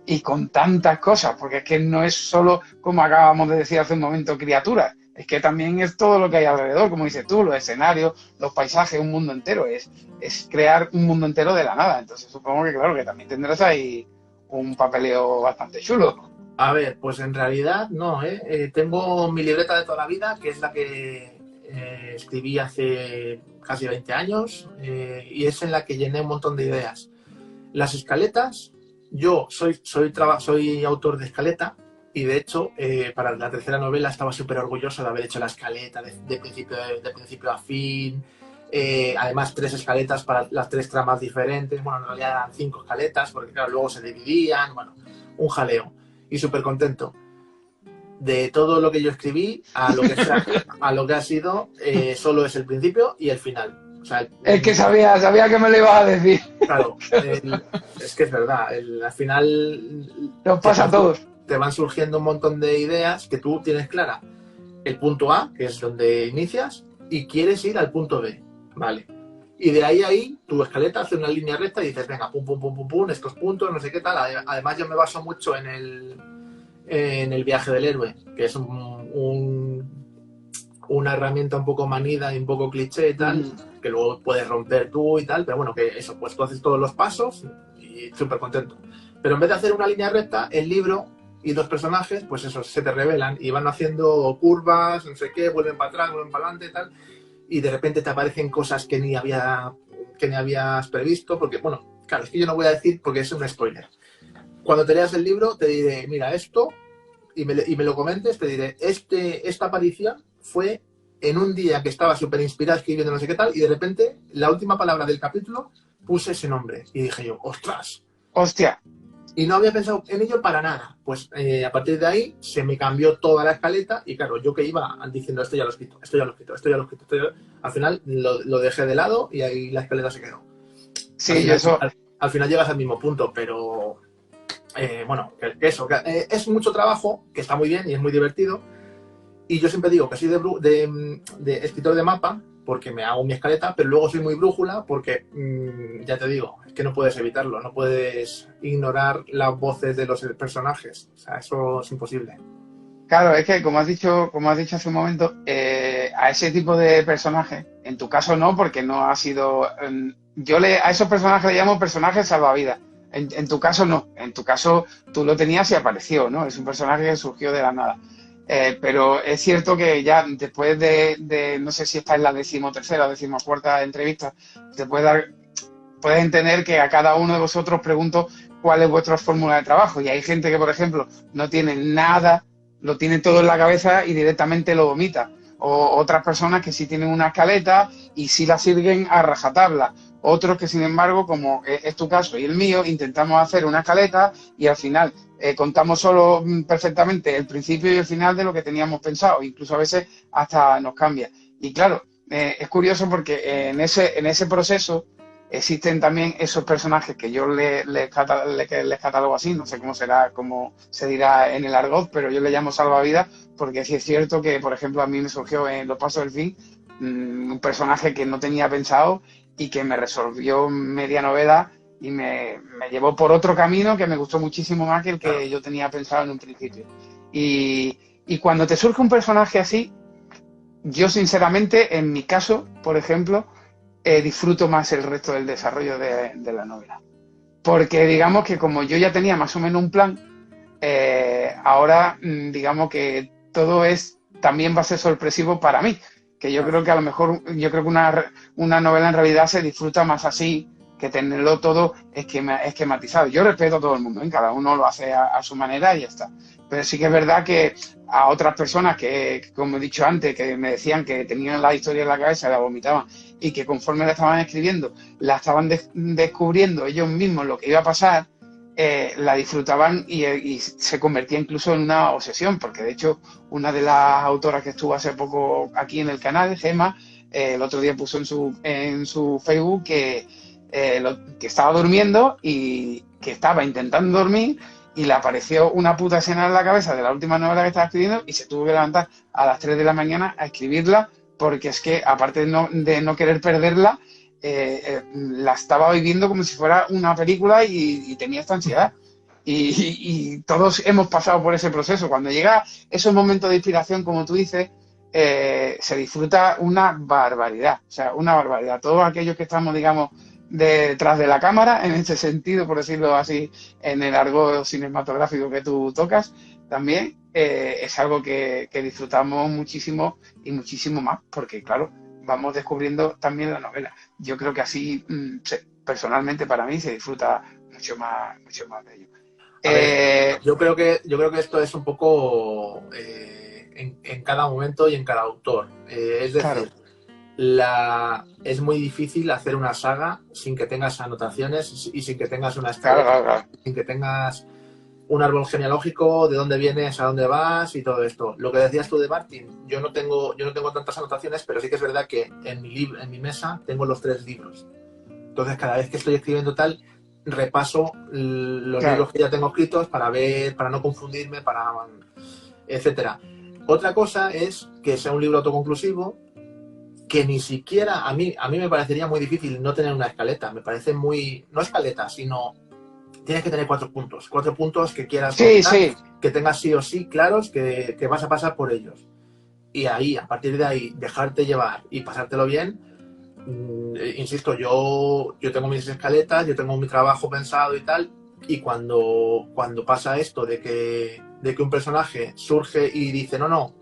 y con tantas cosas, porque es que no es solo, como acabamos de decir hace un momento, criaturas, es que también es todo lo que hay alrededor, como dices tú, los escenarios, los paisajes, un mundo entero, es crear un mundo entero de la nada. Entonces supongo que claro, que también tendrás ahí un papeleo bastante chulo. A ver, pues en realidad no, tengo mi libreta de toda la vida, que es la que escribí hace casi 20 años, y es en la que llené un montón de ideas. Las escaletas, yo soy autor de escaleta, y de hecho, para la tercera novela estaba súper orgulloso de haber hecho la escaleta de principio a fin. Además, 3 escaletas para las 3 tramas diferentes. Bueno, en realidad eran 5 escaletas, porque claro, luego se dividían. Bueno, un jaleo. Y súper contento de todo lo que yo escribí a lo que ha sido, solo es el principio y el final. O sea, es que sabía que me lo ibas a decir. Claro, es que es verdad. Al final nos pasa a todos. Te van surgiendo un montón de ideas que tú tienes clara. El punto A, que es donde inicias, y quieres ir al punto B. Vale. Y de ahí, tu escaleta hace una línea recta y dices, venga, pum, pum, pum, pum, pum, estos puntos, no sé qué tal. Además, yo me baso mucho en el viaje del héroe, que es una herramienta un poco manida y un poco cliché y tal, que luego puedes romper tú y tal, pero bueno, que eso, pues tú haces todos los pasos y súper contento. Pero en vez de hacer una línea recta, el libro y los personajes, pues eso, se te revelan y van haciendo curvas, no sé qué, vuelven para atrás, vuelven para adelante y tal, y de repente te aparecen cosas que ni habías previsto, porque, bueno, claro, es que yo no voy a decir porque es un spoiler. Cuando te leas el libro te diré, mira, esto, y me lo comentes, te diré, esta aparición fue en un día que estaba súper inspirado escribiendo no sé qué tal, y de repente, la última palabra del capítulo, puse ese nombre, y dije yo, ¡ostras! ¡Hostia! Y no había pensado en ello para nada. Pues a partir de ahí se me cambió toda la escaleta y claro, yo que iba diciendo esto ya lo he escrito, esto ya lo he escrito, esto ya lo he escrito, al final lo dejé de lado y ahí la escaleta se quedó. Sí, al final llegas al mismo punto, pero bueno, es mucho trabajo, que está muy bien y es muy divertido. Y yo siempre digo que soy de escritor de mapa, porque me hago mi escaleta, pero luego soy muy brújula porque, ya te digo, es que no puedes evitarlo, no puedes ignorar las voces de los personajes. O sea, eso es imposible. Claro, es que como has dicho hace un momento, a ese tipo de personajes, en tu caso no, porque no ha sido... a esos personajes le llamo personajes salvavidas. En tu caso no, en tu caso tú lo tenías y apareció, ¿no? Es un personaje que surgió de la nada. Pero es cierto que ya después de no sé si esta es la 13ª o 14ª entrevista, puedes entender que a cada uno de vosotros pregunto cuál es vuestra fórmula de trabajo. Y hay gente que, por ejemplo, no tiene nada, lo tiene todo en la cabeza y directamente lo vomita. O otras personas que sí tienen una escaleta y sí la siguen a rajatabla. Otros que, sin embargo, como es tu caso y el mío, intentamos hacer una escaleta y al final contamos solo perfectamente el principio y el final de lo que teníamos pensado. Incluso a veces hasta nos cambia. Y claro, es curioso porque en ese proceso existen también esos personajes que yo les catalogo así, no sé cómo se dirá en el argot, pero yo le llamo salvavidas porque sí es cierto que, por ejemplo, a mí me surgió en Los Pasos del Fin un personaje que no tenía pensado y que me resolvió media novela y me llevó por otro camino que me gustó muchísimo más que el que yo tenía pensado en un principio. Y cuando te surge un personaje así, yo sinceramente, en mi caso, por ejemplo, disfruto más el resto del desarrollo de la novela. Porque digamos que como yo ya tenía más o menos un plan, ahora digamos que todo también va a ser sorpresivo para mí. Que yo creo que a lo mejor, yo creo que una novela en realidad se disfruta más así, que tenerlo todo esquematizado. Yo respeto a todo el mundo, ¿eh? Cada uno lo hace a su manera y ya está. Pero sí que es verdad que a otras personas que, como he dicho antes, que me decían que tenían la historia en la cabeza, la vomitaban, y que conforme la estaban escribiendo, la estaban descubriendo ellos mismos lo que iba a pasar, la disfrutaban y se convertía incluso en una obsesión, porque de hecho una de las autoras que estuvo hace poco aquí en el canal, Gemma, el otro día puso en su Facebook que estaba durmiendo y que estaba intentando dormir y le apareció una puta escena en la cabeza de la última novela que estaba escribiendo y se tuvo que levantar a las 3 de la mañana a escribirla, porque es que aparte de no querer perderla, la estaba viviendo como si fuera una película y tenía esta ansiedad. Y todos hemos pasado por ese proceso. Cuando llega esos momentos de inspiración, como tú dices, se disfruta una barbaridad. O sea, una barbaridad. Todos aquellos que estamos, digamos, detrás de la cámara, en este sentido, por decirlo así, en el argot cinematográfico que tú tocas, también es algo que disfrutamos muchísimo y muchísimo más, porque claro, vamos descubriendo también la novela. Yo creo que así, personalmente para mí, se disfruta mucho más de ello. A ver, yo creo que esto es un poco en cada momento y en cada autor. Es decir, Claro, es muy difícil hacer una saga sin que tengas anotaciones y sin que tengas una claro, escaleta, claro, claro. sin que tengas un árbol genealógico, de dónde vienes, a dónde vas y todo esto. Lo que decías tú de Martin, yo no tengo tantas anotaciones, pero sí que es verdad que en mi mesa tengo los 3 libros. Entonces, cada vez que estoy escribiendo tal, repaso los Claro. libros que ya tengo escritos para ver, para no confundirme, etcétera. Otra cosa es que sea un libro autoconclusivo, que ni siquiera a mí me parecería muy difícil no tener una escaleta. Me parece no escaleta, sino tienes que tener 4 puntos. 4 puntos que quieras Sí, contar, sí. que tengas sí o sí claros que vas a pasar por ellos. Y ahí, a partir de ahí, dejarte llevar y pasártelo bien. Insisto, yo tengo mis escaletas, yo tengo mi trabajo pensado y tal, y cuando pasa esto de que un personaje surge y dice, no,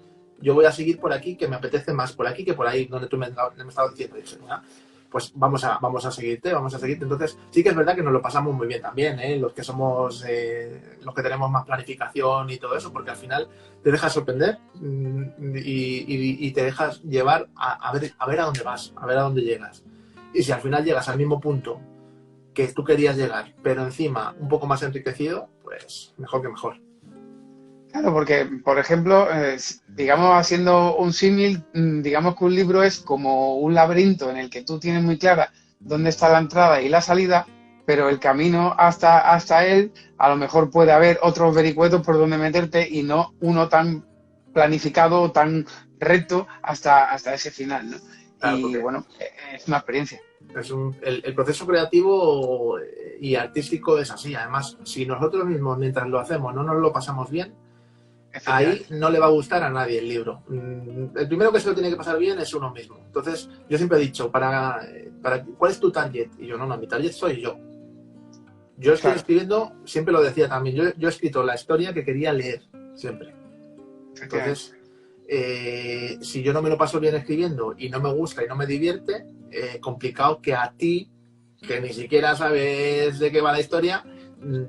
yo voy a seguir por aquí, que me apetece más por aquí que por ahí, donde tú me estabas diciendo, pues vamos a seguirte. Entonces, sí que es verdad que nos lo pasamos muy bien también, los que somos, los que tenemos más planificación y todo eso, porque al final te dejas sorprender y te dejas llevar a ver a dónde vas, a ver a dónde llegas. Y si al final llegas al mismo punto que tú querías llegar, pero encima un poco más enriquecido, pues mejor que mejor. Claro, porque, por ejemplo, digamos, haciendo un símil, digamos que un libro es como un laberinto en el que tú tienes muy clara dónde está la entrada y la salida, pero el camino hasta él, a lo mejor puede haber otros vericuetos por donde meterte y no uno tan planificado o tan recto hasta ese final, ¿no? Claro, Y porque bueno, es una experiencia. el proceso creativo y artístico es así. Además, si nosotros mismos, mientras lo hacemos, no nos lo pasamos bien, ahí Efectivamente. no le va a gustar a nadie el libro. El primero que se lo tiene que pasar bien es uno mismo. Entonces, yo siempre he dicho, ¿cuál es tu target? Y yo, no, mi target soy yo. Yo estoy Claro, escribiendo, siempre lo decía también, yo he escrito la historia que quería leer, siempre. efectivamente. Entonces, si yo no me lo paso bien escribiendo y no me gusta y no me divierte, complicado que a ti, que ni siquiera sabes de qué va la historia,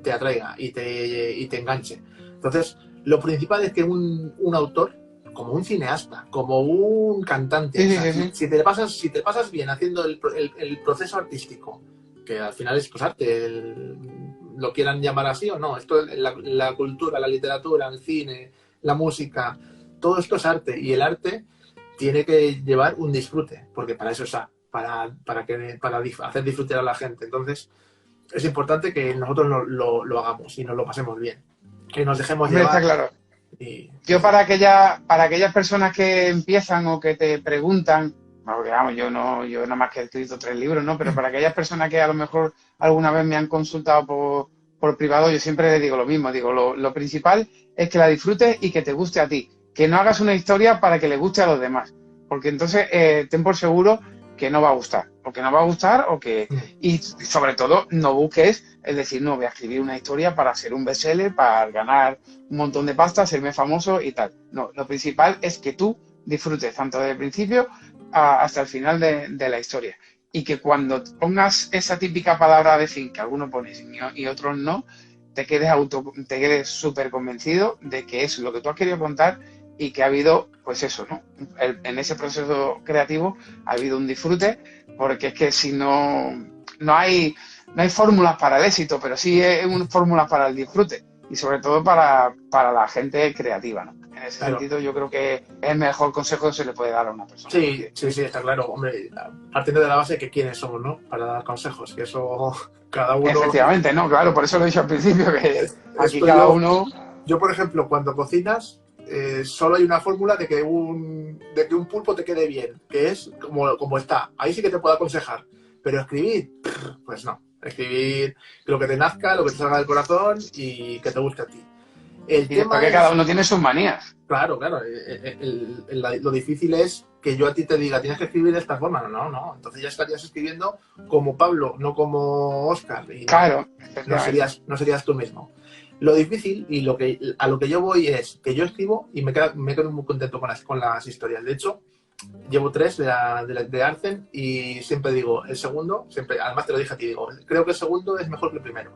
te atraiga y te enganche. Entonces, lo principal es que un autor, como un cineasta, como un cantante, Sí, o sí, sea, sí, sí. si te pasas bien haciendo el proceso artístico, que al final es pues, arte, lo quieran llamar así o no, esto es la cultura, la literatura, el cine, la música, todo esto es arte y el arte tiene que llevar un disfrute, porque para eso está, para hacer disfrutar a la gente. Entonces, es importante que nosotros lo hagamos y nos lo pasemos bien, que nos dejemos Hombre, está llevar claro. y Yo sí. para aquellas personas que empiezan o que te preguntan, porque vamos, yo nada más que he escrito 3 libros, ¿no? Pero para aquellas personas que a lo mejor alguna vez me han consultado por privado, yo siempre les digo lo mismo, digo, lo principal es que la disfrutes y que te guste a ti, que no hagas una historia para que le guste a los demás, porque entonces ten por seguro que no va a gustar, y sobre todo no busques, es decir, no voy a escribir una historia para ser un bestseller, para ganar un montón de pasta, serme famoso y tal. No, lo principal es que tú disfrutes tanto desde el principio hasta el final de la historia. Y que cuando pongas esa típica palabra de fin, que algunos pones y otros no, te quedes súper convencido de que es lo que tú has querido contar y que ha habido, pues eso, ¿no? En ese proceso creativo ha habido un disfrute, porque es que si no hay fórmulas para el éxito, pero sí hay fórmulas para el disfrute y sobre todo para la gente creativa, ¿no? En ese sentido, yo creo que es el mejor consejo que se le puede dar a una persona. Sí, está claro. Hombre, partiendo de la base que quiénes somos, ¿no? Para dar consejos, que eso cada uno... Efectivamente, no, claro, por eso lo he dicho al principio, que aquí cada uno... Yo, por ejemplo, cuando cocinas, solo hay una fórmula de que un pulpo te quede bien, que es como está. Ahí sí que te puedo aconsejar. Pero escribir, pues no. Escribir lo que te nazca, lo que te salga del corazón y que te guste a ti. El tema porque cada uno tiene sus manías. Claro. Lo difícil es que yo a ti te diga, tienes que escribir de esta forma. No. Entonces ya estarías escribiendo como Pablo, no como Óscar. Y claro. No serías tú mismo. Lo difícil y a lo que yo voy es que yo escribo y me quedo muy contento con las historias. De hecho, llevo 3 de Arzen y siempre digo, el segundo, además te lo dije a ti, digo, creo que el segundo es mejor que el primero.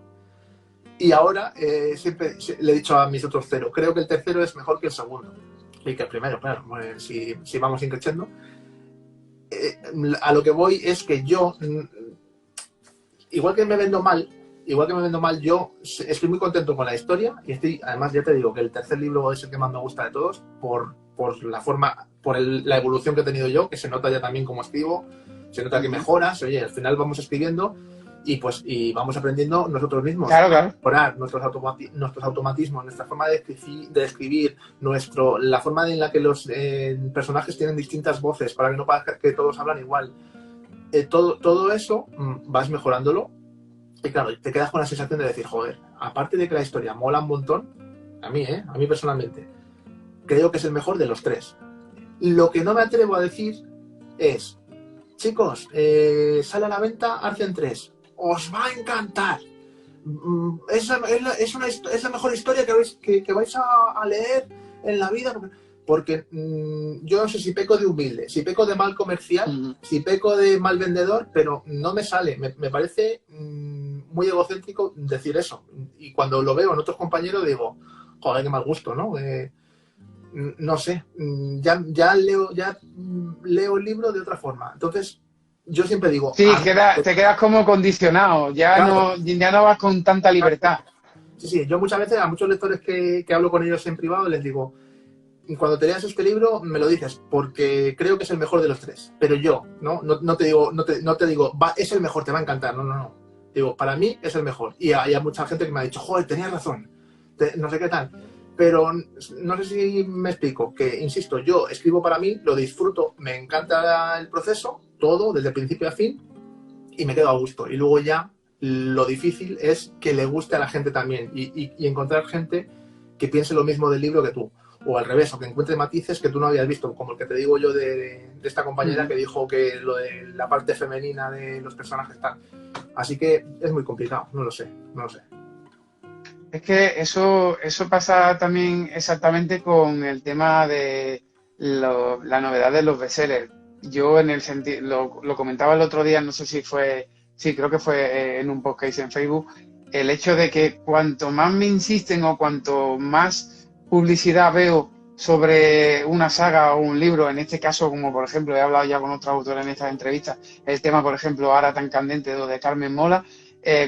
Y ahora siempre le he dicho a mis otros 0, creo que el tercero es mejor que el segundo. Y que el primero, claro, pues, si vamos increciendo. A lo que voy es que yo, igual que me vendo mal, yo estoy muy contento con la historia y además ya te digo que el tercer libro es el que más me gusta de todos por la forma, la evolución que he tenido yo, que se nota ya también cómo escribo, se nota que mejoras, oye, al final vamos escribiendo y vamos aprendiendo nosotros mismos. Claro. Mejorar nuestros automatismos, nuestra forma de escribir, la forma en la que los personajes tienen distintas voces para que no parezca que todos hablan igual. Todo eso vas mejorándolo y claro, te quedas con la sensación de decir, joder, aparte de que la historia mola un montón, a mí personalmente, creo que es el mejor de los 3. Lo que no me atrevo a decir es, chicos, sale a la venta Arzen 3. Os va a encantar. Es la mejor historia que vais a leer en la vida. Porque yo no sé si peco de humilde, si peco de mal comercial, si peco de mal vendedor, pero no me sale. Me parece muy egocéntrico decir eso. Y cuando lo veo en otros compañeros digo, joder, qué mal gusto, ¿no? No sé, ya leo el libro de otra forma. Entonces, yo siempre digo... Sí, te quedas como condicionado, claro. Ya no vas con tanta libertad. Sí, yo muchas veces a muchos lectores que hablo con ellos en privado les digo, cuando te leas este libro me lo dices, porque creo que es el mejor de los 3. Pero yo, no te digo, es el mejor, te va a encantar, no. Digo, para mí es el mejor. Y hay mucha gente que me ha dicho, joder, tenías razón, no sé qué tal. Pero no sé si me explico, que insisto, yo escribo para mí, lo disfruto, me encanta el proceso, todo, desde principio a fin, y me quedo a gusto. Y luego ya lo difícil es que le guste a la gente también y encontrar gente que piense lo mismo del libro que tú. O al revés, o que encuentre matices que tú no habías visto, como el que te digo yo de esta compañera que dijo que lo de la parte femenina de los personajes tal. Así que es muy complicado, no lo sé. Es que eso pasa también exactamente con el tema de la novedad de los bestsellers. Yo en el sentido, lo comentaba el otro día, no sé si fue, sí, creo que fue en un podcast en Facebook, el hecho de que cuanto más me insisten o cuanto más publicidad veo sobre una saga o un libro, en este caso, como por ejemplo, he hablado ya con otros autores en estas entrevistas, el tema, por ejemplo, ahora tan candente de Carmen Mola,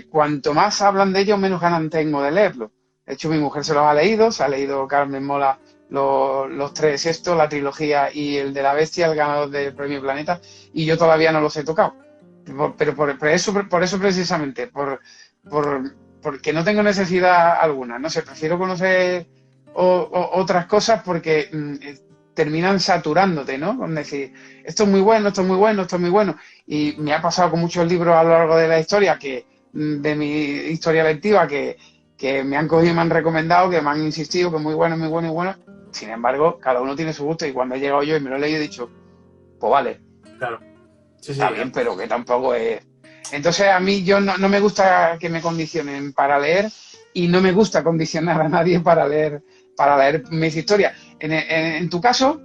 cuanto más hablan de ello, menos ganas tengo de leerlo. De hecho, mi mujer se los ha leído, se ha leído Carmen Mola los 3 estos, la trilogía y el de la bestia, el ganador del Premio Planeta, y yo todavía no los he tocado. Pero por eso precisamente, porque no tengo necesidad alguna. No sé, prefiero conocer otras cosas porque terminan saturándote, ¿no? Con decir, esto es muy bueno, esto es muy bueno, esto es muy bueno. Y me ha pasado con muchos libros a lo largo de la historia, de mi historia lectiva, que me han cogido y me han recomendado, que me han insistido, que es muy bueno, muy bueno, muy bueno. Sin embargo, cada uno tiene su gusto y cuando he llegado yo y me lo he leído he dicho, pues vale, Claro. Sí, está bien, pero que tampoco es... Entonces a mí no me gusta que me condicionen para leer y no me gusta condicionar a nadie para leer mis historias. En tu caso,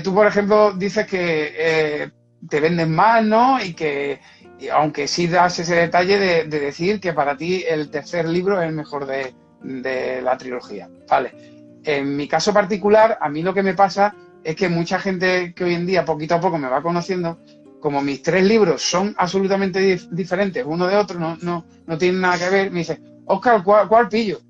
tú por ejemplo dices que te venden más, ¿no? Aunque sí das ese detalle de decir que para ti el tercer libro es el mejor de la trilogía. Vale. En mi caso particular, a mí lo que me pasa es que mucha gente que hoy en día poquito a poco me va conociendo, como mis 3 libros son absolutamente diferentes uno de otro, no tienen nada que ver, me dice, Óscar, ¿cuál pillo?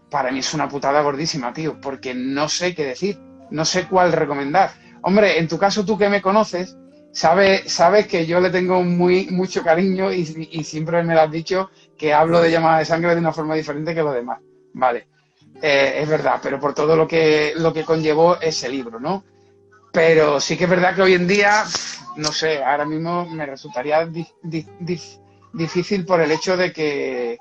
Para mí es una putada gordísima, tío, porque no sé qué decir, no sé cuál recomendar. Hombre, en tu caso, tú que me conoces, sabes que yo le tengo mucho cariño y siempre me lo has dicho que hablo de Llamada de Sangre de una forma diferente que los demás. Vale, es verdad, pero por todo lo que conllevó ese libro, ¿no? Pero sí que es verdad que hoy en día, no sé, ahora mismo me resultaría difícil por el hecho de que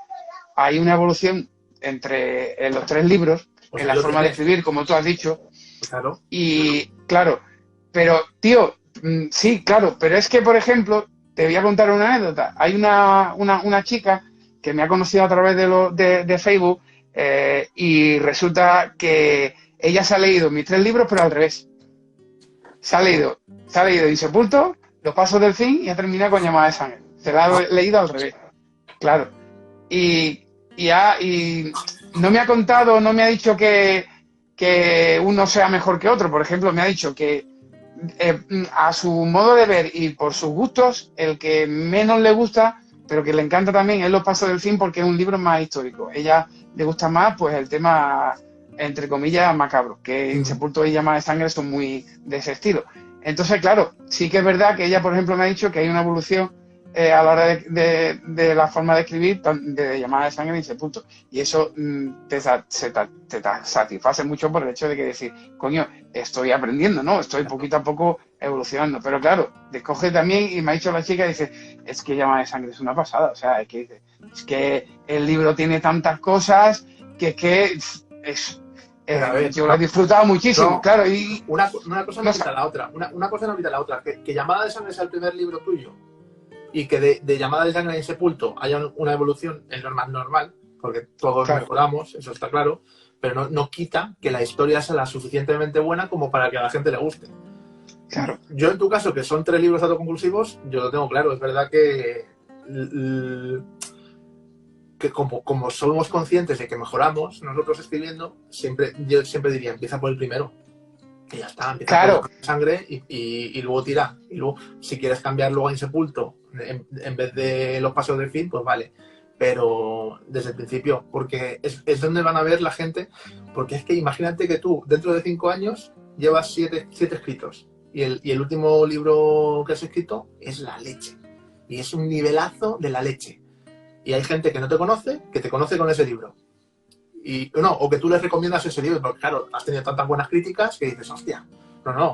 hay una evolución entre los 3 libros, Pues en ahí la lo forma de tienes. escribir, como tú has dicho, Claro. y claro, pero tío, sí, claro, pero es que, por ejemplo, te voy a contar una anécdota. Hay una chica que me ha conocido a través de Facebook y resulta que ella se ha leído mis 3 libros, pero al revés. Se ha leído Insepulto, Los Pasos del Fin y ha terminado con Llamada de Sangre. Se la ha leído al revés, claro. Y, y no me ha contado, no me ha dicho que uno sea mejor que otro. Por ejemplo, me ha dicho que a su modo de ver y por sus gustos, el que menos le gusta, pero que le encanta también, es Los Pasos del Fin porque es un libro más histórico. Ella le gusta más pues el tema, entre comillas, macabro, que Insepulto y Llama de Sangre son muy de ese estilo. Entonces, claro, sí que es verdad que ella, por ejemplo, me ha dicho que hay una evolución a la hora de la forma de escribir de Llamada de Sangre y Insepulto. Y eso te satisface mucho por el hecho de que decir, coño, estoy aprendiendo, ¿no? Estoy poquito a poco evolucionando. Pero claro, descoge también, y me ha dicho la chica, dice, es que Llama de Sangre es una pasada. O sea, es que el libro tiene tantas cosas que Pero a ver, yo lo he disfrutado muchísimo, no, claro. Y una cosa no quita la otra. Una cosa no quita la otra. Que Llamada de Sangre sea el primer libro tuyo y que de Llamada de Sangre y Sepulto haya una evolución es lo más normal, porque todos mejoramos, eso está claro, pero no quita que la historia sea la suficientemente buena como para que a la gente le guste. Claro. Yo en tu caso, que son 3 libros autoconclusivos, yo lo tengo claro. Es verdad que como somos conscientes de que mejoramos nosotros escribiendo, yo siempre diría, empieza por el primero. Y ya está, empieza por Sangre y luego tira. Y luego, si quieres cambiar luego a Insepulto en vez de Los Pasos del Fin, pues vale. Pero desde el principio, porque es donde van a ver la gente. Porque es que imagínate que tú, dentro de 5 años, llevas 7 escritos. Y el último libro que has escrito es la leche. Y es un nivelazo de la leche. Y hay gente que no te conoce, que te conoce con ese libro. O que tú les recomiendas ese libro, porque claro, has tenido tantas buenas críticas que dices, hostia,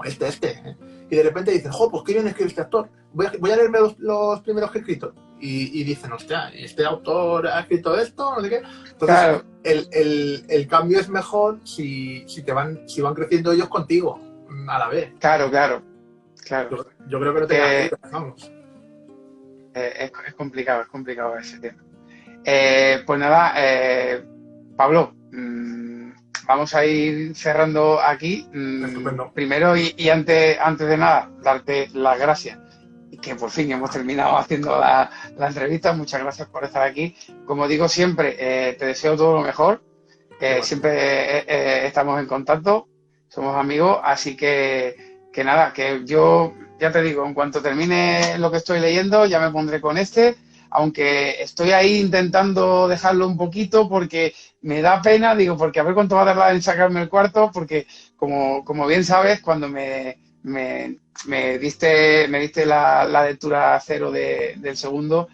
este. Y de repente dices, pues qué bien escribe este actor, voy a leerme los primeros que he escrito. Y dicen, hostia, este autor ha escrito esto, no sé qué. Entonces, claro, el cambio es mejor si van creciendo ellos contigo a la vez. Claro. Yo creo que no te queda, vamos. Es complicado ese tema. Pues nada, Pablo, vamos a ir cerrando aquí. Primero y antes de nada, darte las gracias. Que por fin hemos terminado haciendo la entrevista. Muchas gracias por estar aquí. Como digo siempre, te deseo todo lo mejor. Siempre estamos en contacto, somos amigos, así que nada, que yo ya te digo, en cuanto termine lo que estoy leyendo, ya me pondré con aunque estoy ahí intentando dejarlo un poquito porque me da pena, porque a ver cuánto va a tardar en sacarme el cuarto, porque como bien sabes, cuando me diste la lectura cero del segundo,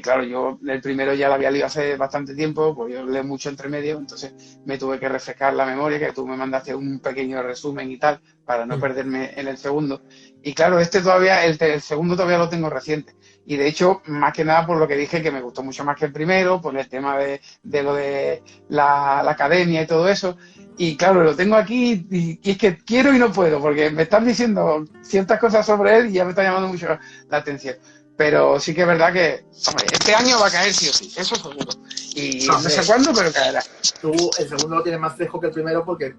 claro, yo el primero ya lo había leído hace bastante tiempo, pues yo leo mucho entre medio, entonces me tuve que refrescar la memoria, que tú me mandaste un pequeño resumen y tal, para no perderme en el segundo. Y claro, este todavía, el segundo todavía lo tengo reciente. Y de hecho, más que nada por lo que dije, que me gustó mucho más que el primero, por el tema de lo de la academia y todo eso. Y claro, lo tengo aquí y es que quiero y no puedo, porque me están diciendo ciertas cosas sobre él y ya me está llamando mucho la atención. Pero sí que es verdad que, hombre, este año va a caer sí o sí, eso seguro. Y no sé cuándo, pero caerá. Tú el segundo lo tienes más fresco que el primero porque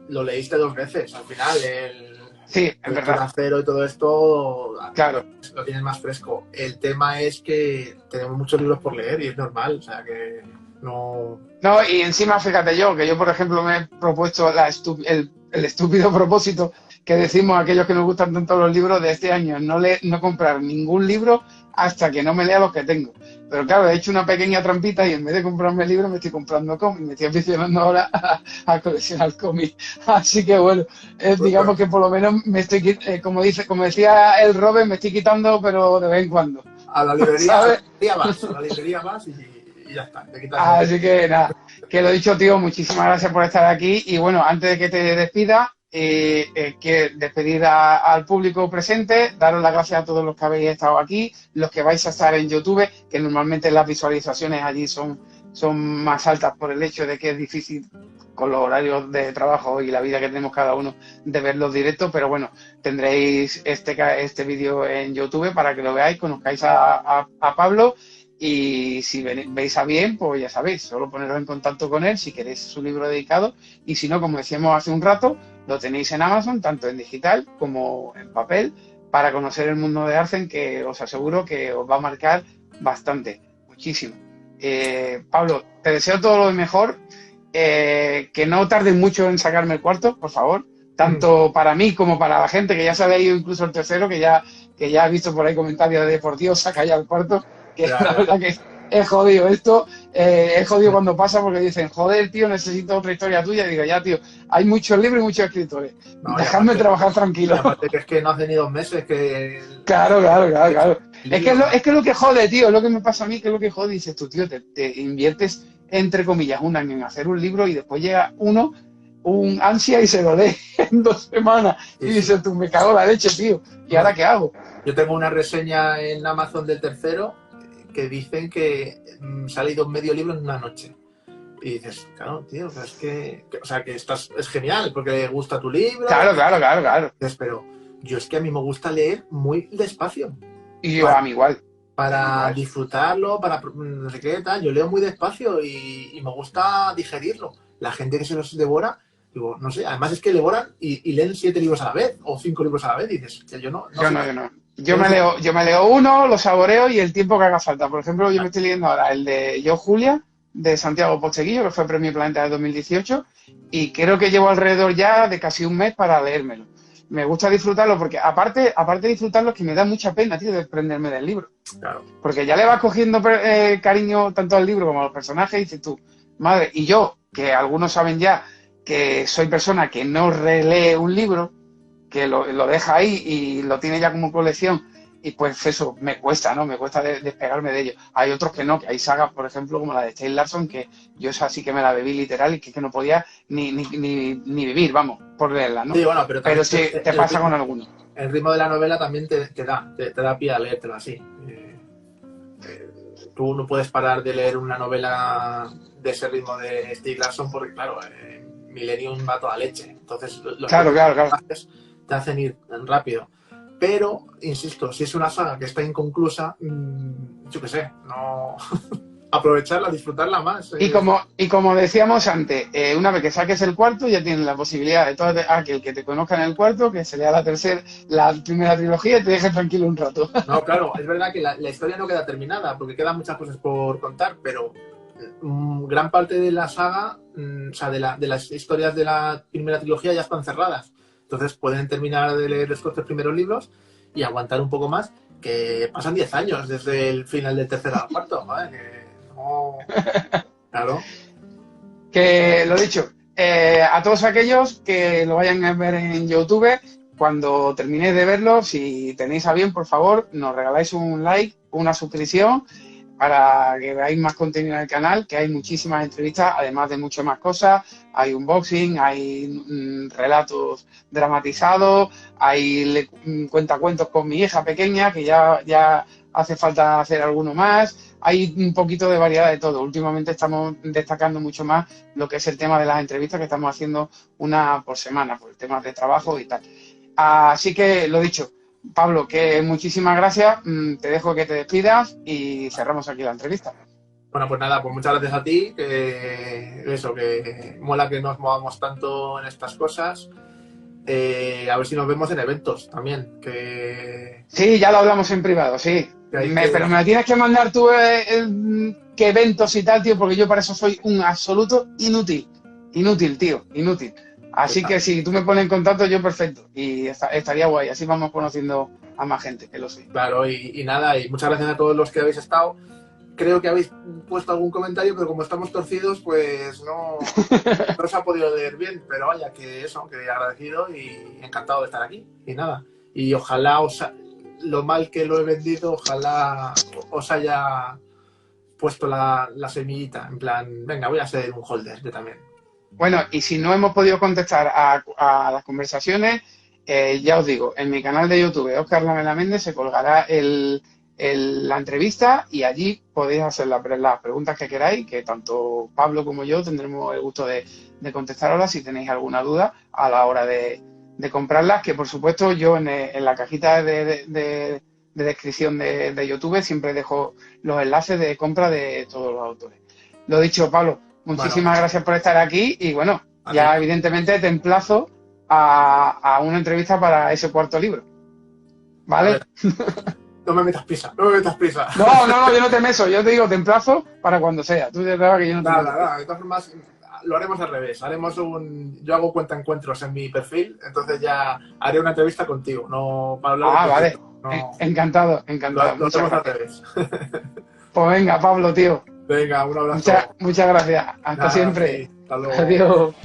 lo leíste 2 veces. Al final, sí, es el verdad. Cero y todo esto Claro. lo tienes más fresco. El tema es que tenemos muchos libros por leer y es normal, o sea que no... No, y encima fíjate que yo por ejemplo me he propuesto el estúpido propósito que decimos aquellos que nos gustan tanto los libros de este año, no comprar ningún libro hasta que no me lea los que tengo. Pero claro, he hecho una pequeña trampita y en vez de comprarme libros me estoy comprando cómics, me estoy aficionando ahora a coleccionar cómics. Así que bueno, digamos que por lo menos me estoy, como decía el Robert, me estoy quitando, pero de vez en cuando. A la librería, a la librería vas y ya está. Así que nada, que lo dicho, tío, muchísimas gracias por estar aquí. Y bueno, antes de que te despida, que despedir al público presente, daros las gracias a todos los que habéis estado aquí, los que vais a estar en YouTube, que normalmente las visualizaciones allí son más altas por el hecho de que es difícil con los horarios de trabajo y la vida que tenemos cada uno de ver los directos, pero bueno, tendréis este vídeo en YouTube para que lo veáis, conozcáis a Pablo. Y si veis a bien, pues ya sabéis, solo poneros en contacto con él si queréis su libro dedicado. Y si no, como decíamos hace un rato, lo tenéis en Amazon, tanto en digital como en papel, para conocer el mundo de Arzen, que os aseguro que os va a marcar bastante, muchísimo. Pablo, te deseo todo lo mejor, que no tardes mucho en sacarme el cuarto, por favor, tanto para mí como para la gente, que ya se ha leído incluso el tercero, que ya he visto por ahí comentarios de por Dios, saca ya el cuarto. Que claro. La verdad que es jodido esto, es jodido cuando pasa porque dicen, joder, tío, necesito otra historia tuya. Y digo, ya, tío, hay muchos libros y muchos escritores. No, dejadme trabajar tranquilo. Aparte que es que no hace ni 2 meses que... Claro. Es que lo que jode, tío, es lo que me pasa a mí, que es lo que jode. Dices tú, tío, te inviertes, entre comillas, un año en hacer un libro y después llega un ansia y se lo lee en 2 semanas. Sí, y dices tú, me cago la leche, tío. ¿Y ahora qué hago? Yo tengo una reseña en Amazon del tercero que dicen que se ha leído medio libro en una noche. Y dices, claro, tío, es que es genial porque le gusta tu libro. Claro. Pero yo es que a mí me gusta leer muy despacio. Y yo a mí igual. Para disfrutarlo, para no sé qué tal. Yo leo muy despacio y me gusta digerirlo. La gente que se los devora, digo, no sé, además es que devoran y leen 7 libros a la vez o 5 libros a la vez. Y dices, que yo no. Yo me leo uno, lo saboreo y el tiempo que haga falta. Por ejemplo, yo me estoy leyendo ahora el de Yo Julia, de Santiago Posteguillo, que fue Premio Planeta de 2018, y creo que llevo alrededor ya de casi un mes para leérmelo. Me gusta disfrutarlo porque, aparte de disfrutarlo, es que me da mucha pena, tío, desprenderme del libro. Claro. Porque ya le vas cogiendo cariño tanto al libro como a los personajes y dices tú, madre, y yo, que algunos saben ya que soy persona que no relee un libro, que lo deja ahí y lo tiene ya como colección, y pues eso me cuesta, ¿no? Me cuesta despegarme de ello. Hay otros que no, que hay sagas, por ejemplo, como la de Steve Larson, que yo esa sí que me la bebí literal y que no podía ni vivir, vamos, por leerla, ¿no? Sí, bueno, pero sí te pasa con algunos. El ritmo de la novela también te da pie a leértela así. Tú no puedes parar de leer una novela de ese ritmo de Steve Larson porque, claro, Millennium va toda leche. Entonces, claro. Te hacen ir rápido. Pero, insisto, si es una saga que está inconclusa, yo qué sé, no aprovecharla, disfrutarla más. Y como decíamos antes, una vez que saques el cuarto, ya tienes la posibilidad de todo aquel que te conozca en el cuarto, que se lea la primera trilogía y te deje tranquilo un rato. No, claro, es verdad que la historia no queda terminada, porque quedan muchas cosas por contar, pero gran parte de la saga, o sea, de las historias de la primera trilogía ya están cerradas. Entonces pueden terminar de leer estos 3 primeros libros y aguantar un poco más, que pasan 10 años desde el final del tercero al cuarto, ¿vale? Que no... Claro. Que lo dicho, a todos aquellos que lo vayan a ver en YouTube, cuando terminéis de verlo, si tenéis a bien, por favor, nos regaláis un like, una suscripción, para que veáis más contenido en el canal, que hay muchísimas entrevistas, además de muchas más cosas. Hay unboxing, hay relatos dramatizados, hay cuentacuentos con mi hija pequeña, que ya hace falta hacer alguno más. Hay un poquito de variedad de todo. Últimamente estamos destacando mucho más lo que es el tema de las entrevistas, que estamos haciendo una por semana, por temas de trabajo y tal. Así que, lo dicho, Pablo, que muchísimas gracias. Te dejo que te despidas y cerramos aquí la entrevista. Bueno, pues nada, pues muchas gracias a ti, que mola que nos movamos tanto en estas cosas. A ver si nos vemos en eventos también. Sí, ya lo hablamos en privado, sí. Pero me tienes que mandar tú qué eventos y tal, tío, porque yo para eso soy un absoluto inútil. Inútil, tío, inútil. Así que si tú me pones en contacto, yo perfecto. Y estaría guay, así vamos conociendo a más gente, que lo sé. Claro, y nada, y muchas gracias a todos los que habéis estado. Creo que habéis puesto algún comentario, pero como estamos torcidos, pues no os ha podido leer bien. Pero vaya, que agradecido y encantado de estar aquí. Y nada, y ojalá lo mal que lo he vendido, ojalá os haya puesto la semillita. En plan, venga, voy a ser un holder yo también. Bueno, y si no hemos podido contestar a las conversaciones, ya os digo, en mi canal de YouTube, Óscar Lamela Méndez, se colgará la entrevista y allí podéis hacer las preguntas que queráis, que tanto Pablo como yo tendremos el gusto de contestaros si tenéis alguna duda a la hora de comprarlas, que por supuesto yo en la cajita de descripción de YouTube siempre dejo los enlaces de compra de todos los autores. Lo dicho, Pablo, muchísimas gracias por estar aquí y bueno, ya evidentemente te emplazo a una entrevista para ese cuarto libro. ¿Vale? No me metas prisa, no me metas prisa. No, yo no te meso, yo te digo, te emplazo para cuando sea. Tú te sabes que yo no te meso. Nada, de todas formas, lo haremos al revés. Yo hago cuenta encuentros en mi perfil, entonces ya haré una entrevista contigo, no para hablar. Vale. No. Encantado. Lo hacemos al revés. Pues venga, Pablo, tío. Venga, un abrazo. Muchas gracias. Hasta siempre. Sí, hasta luego. Adiós.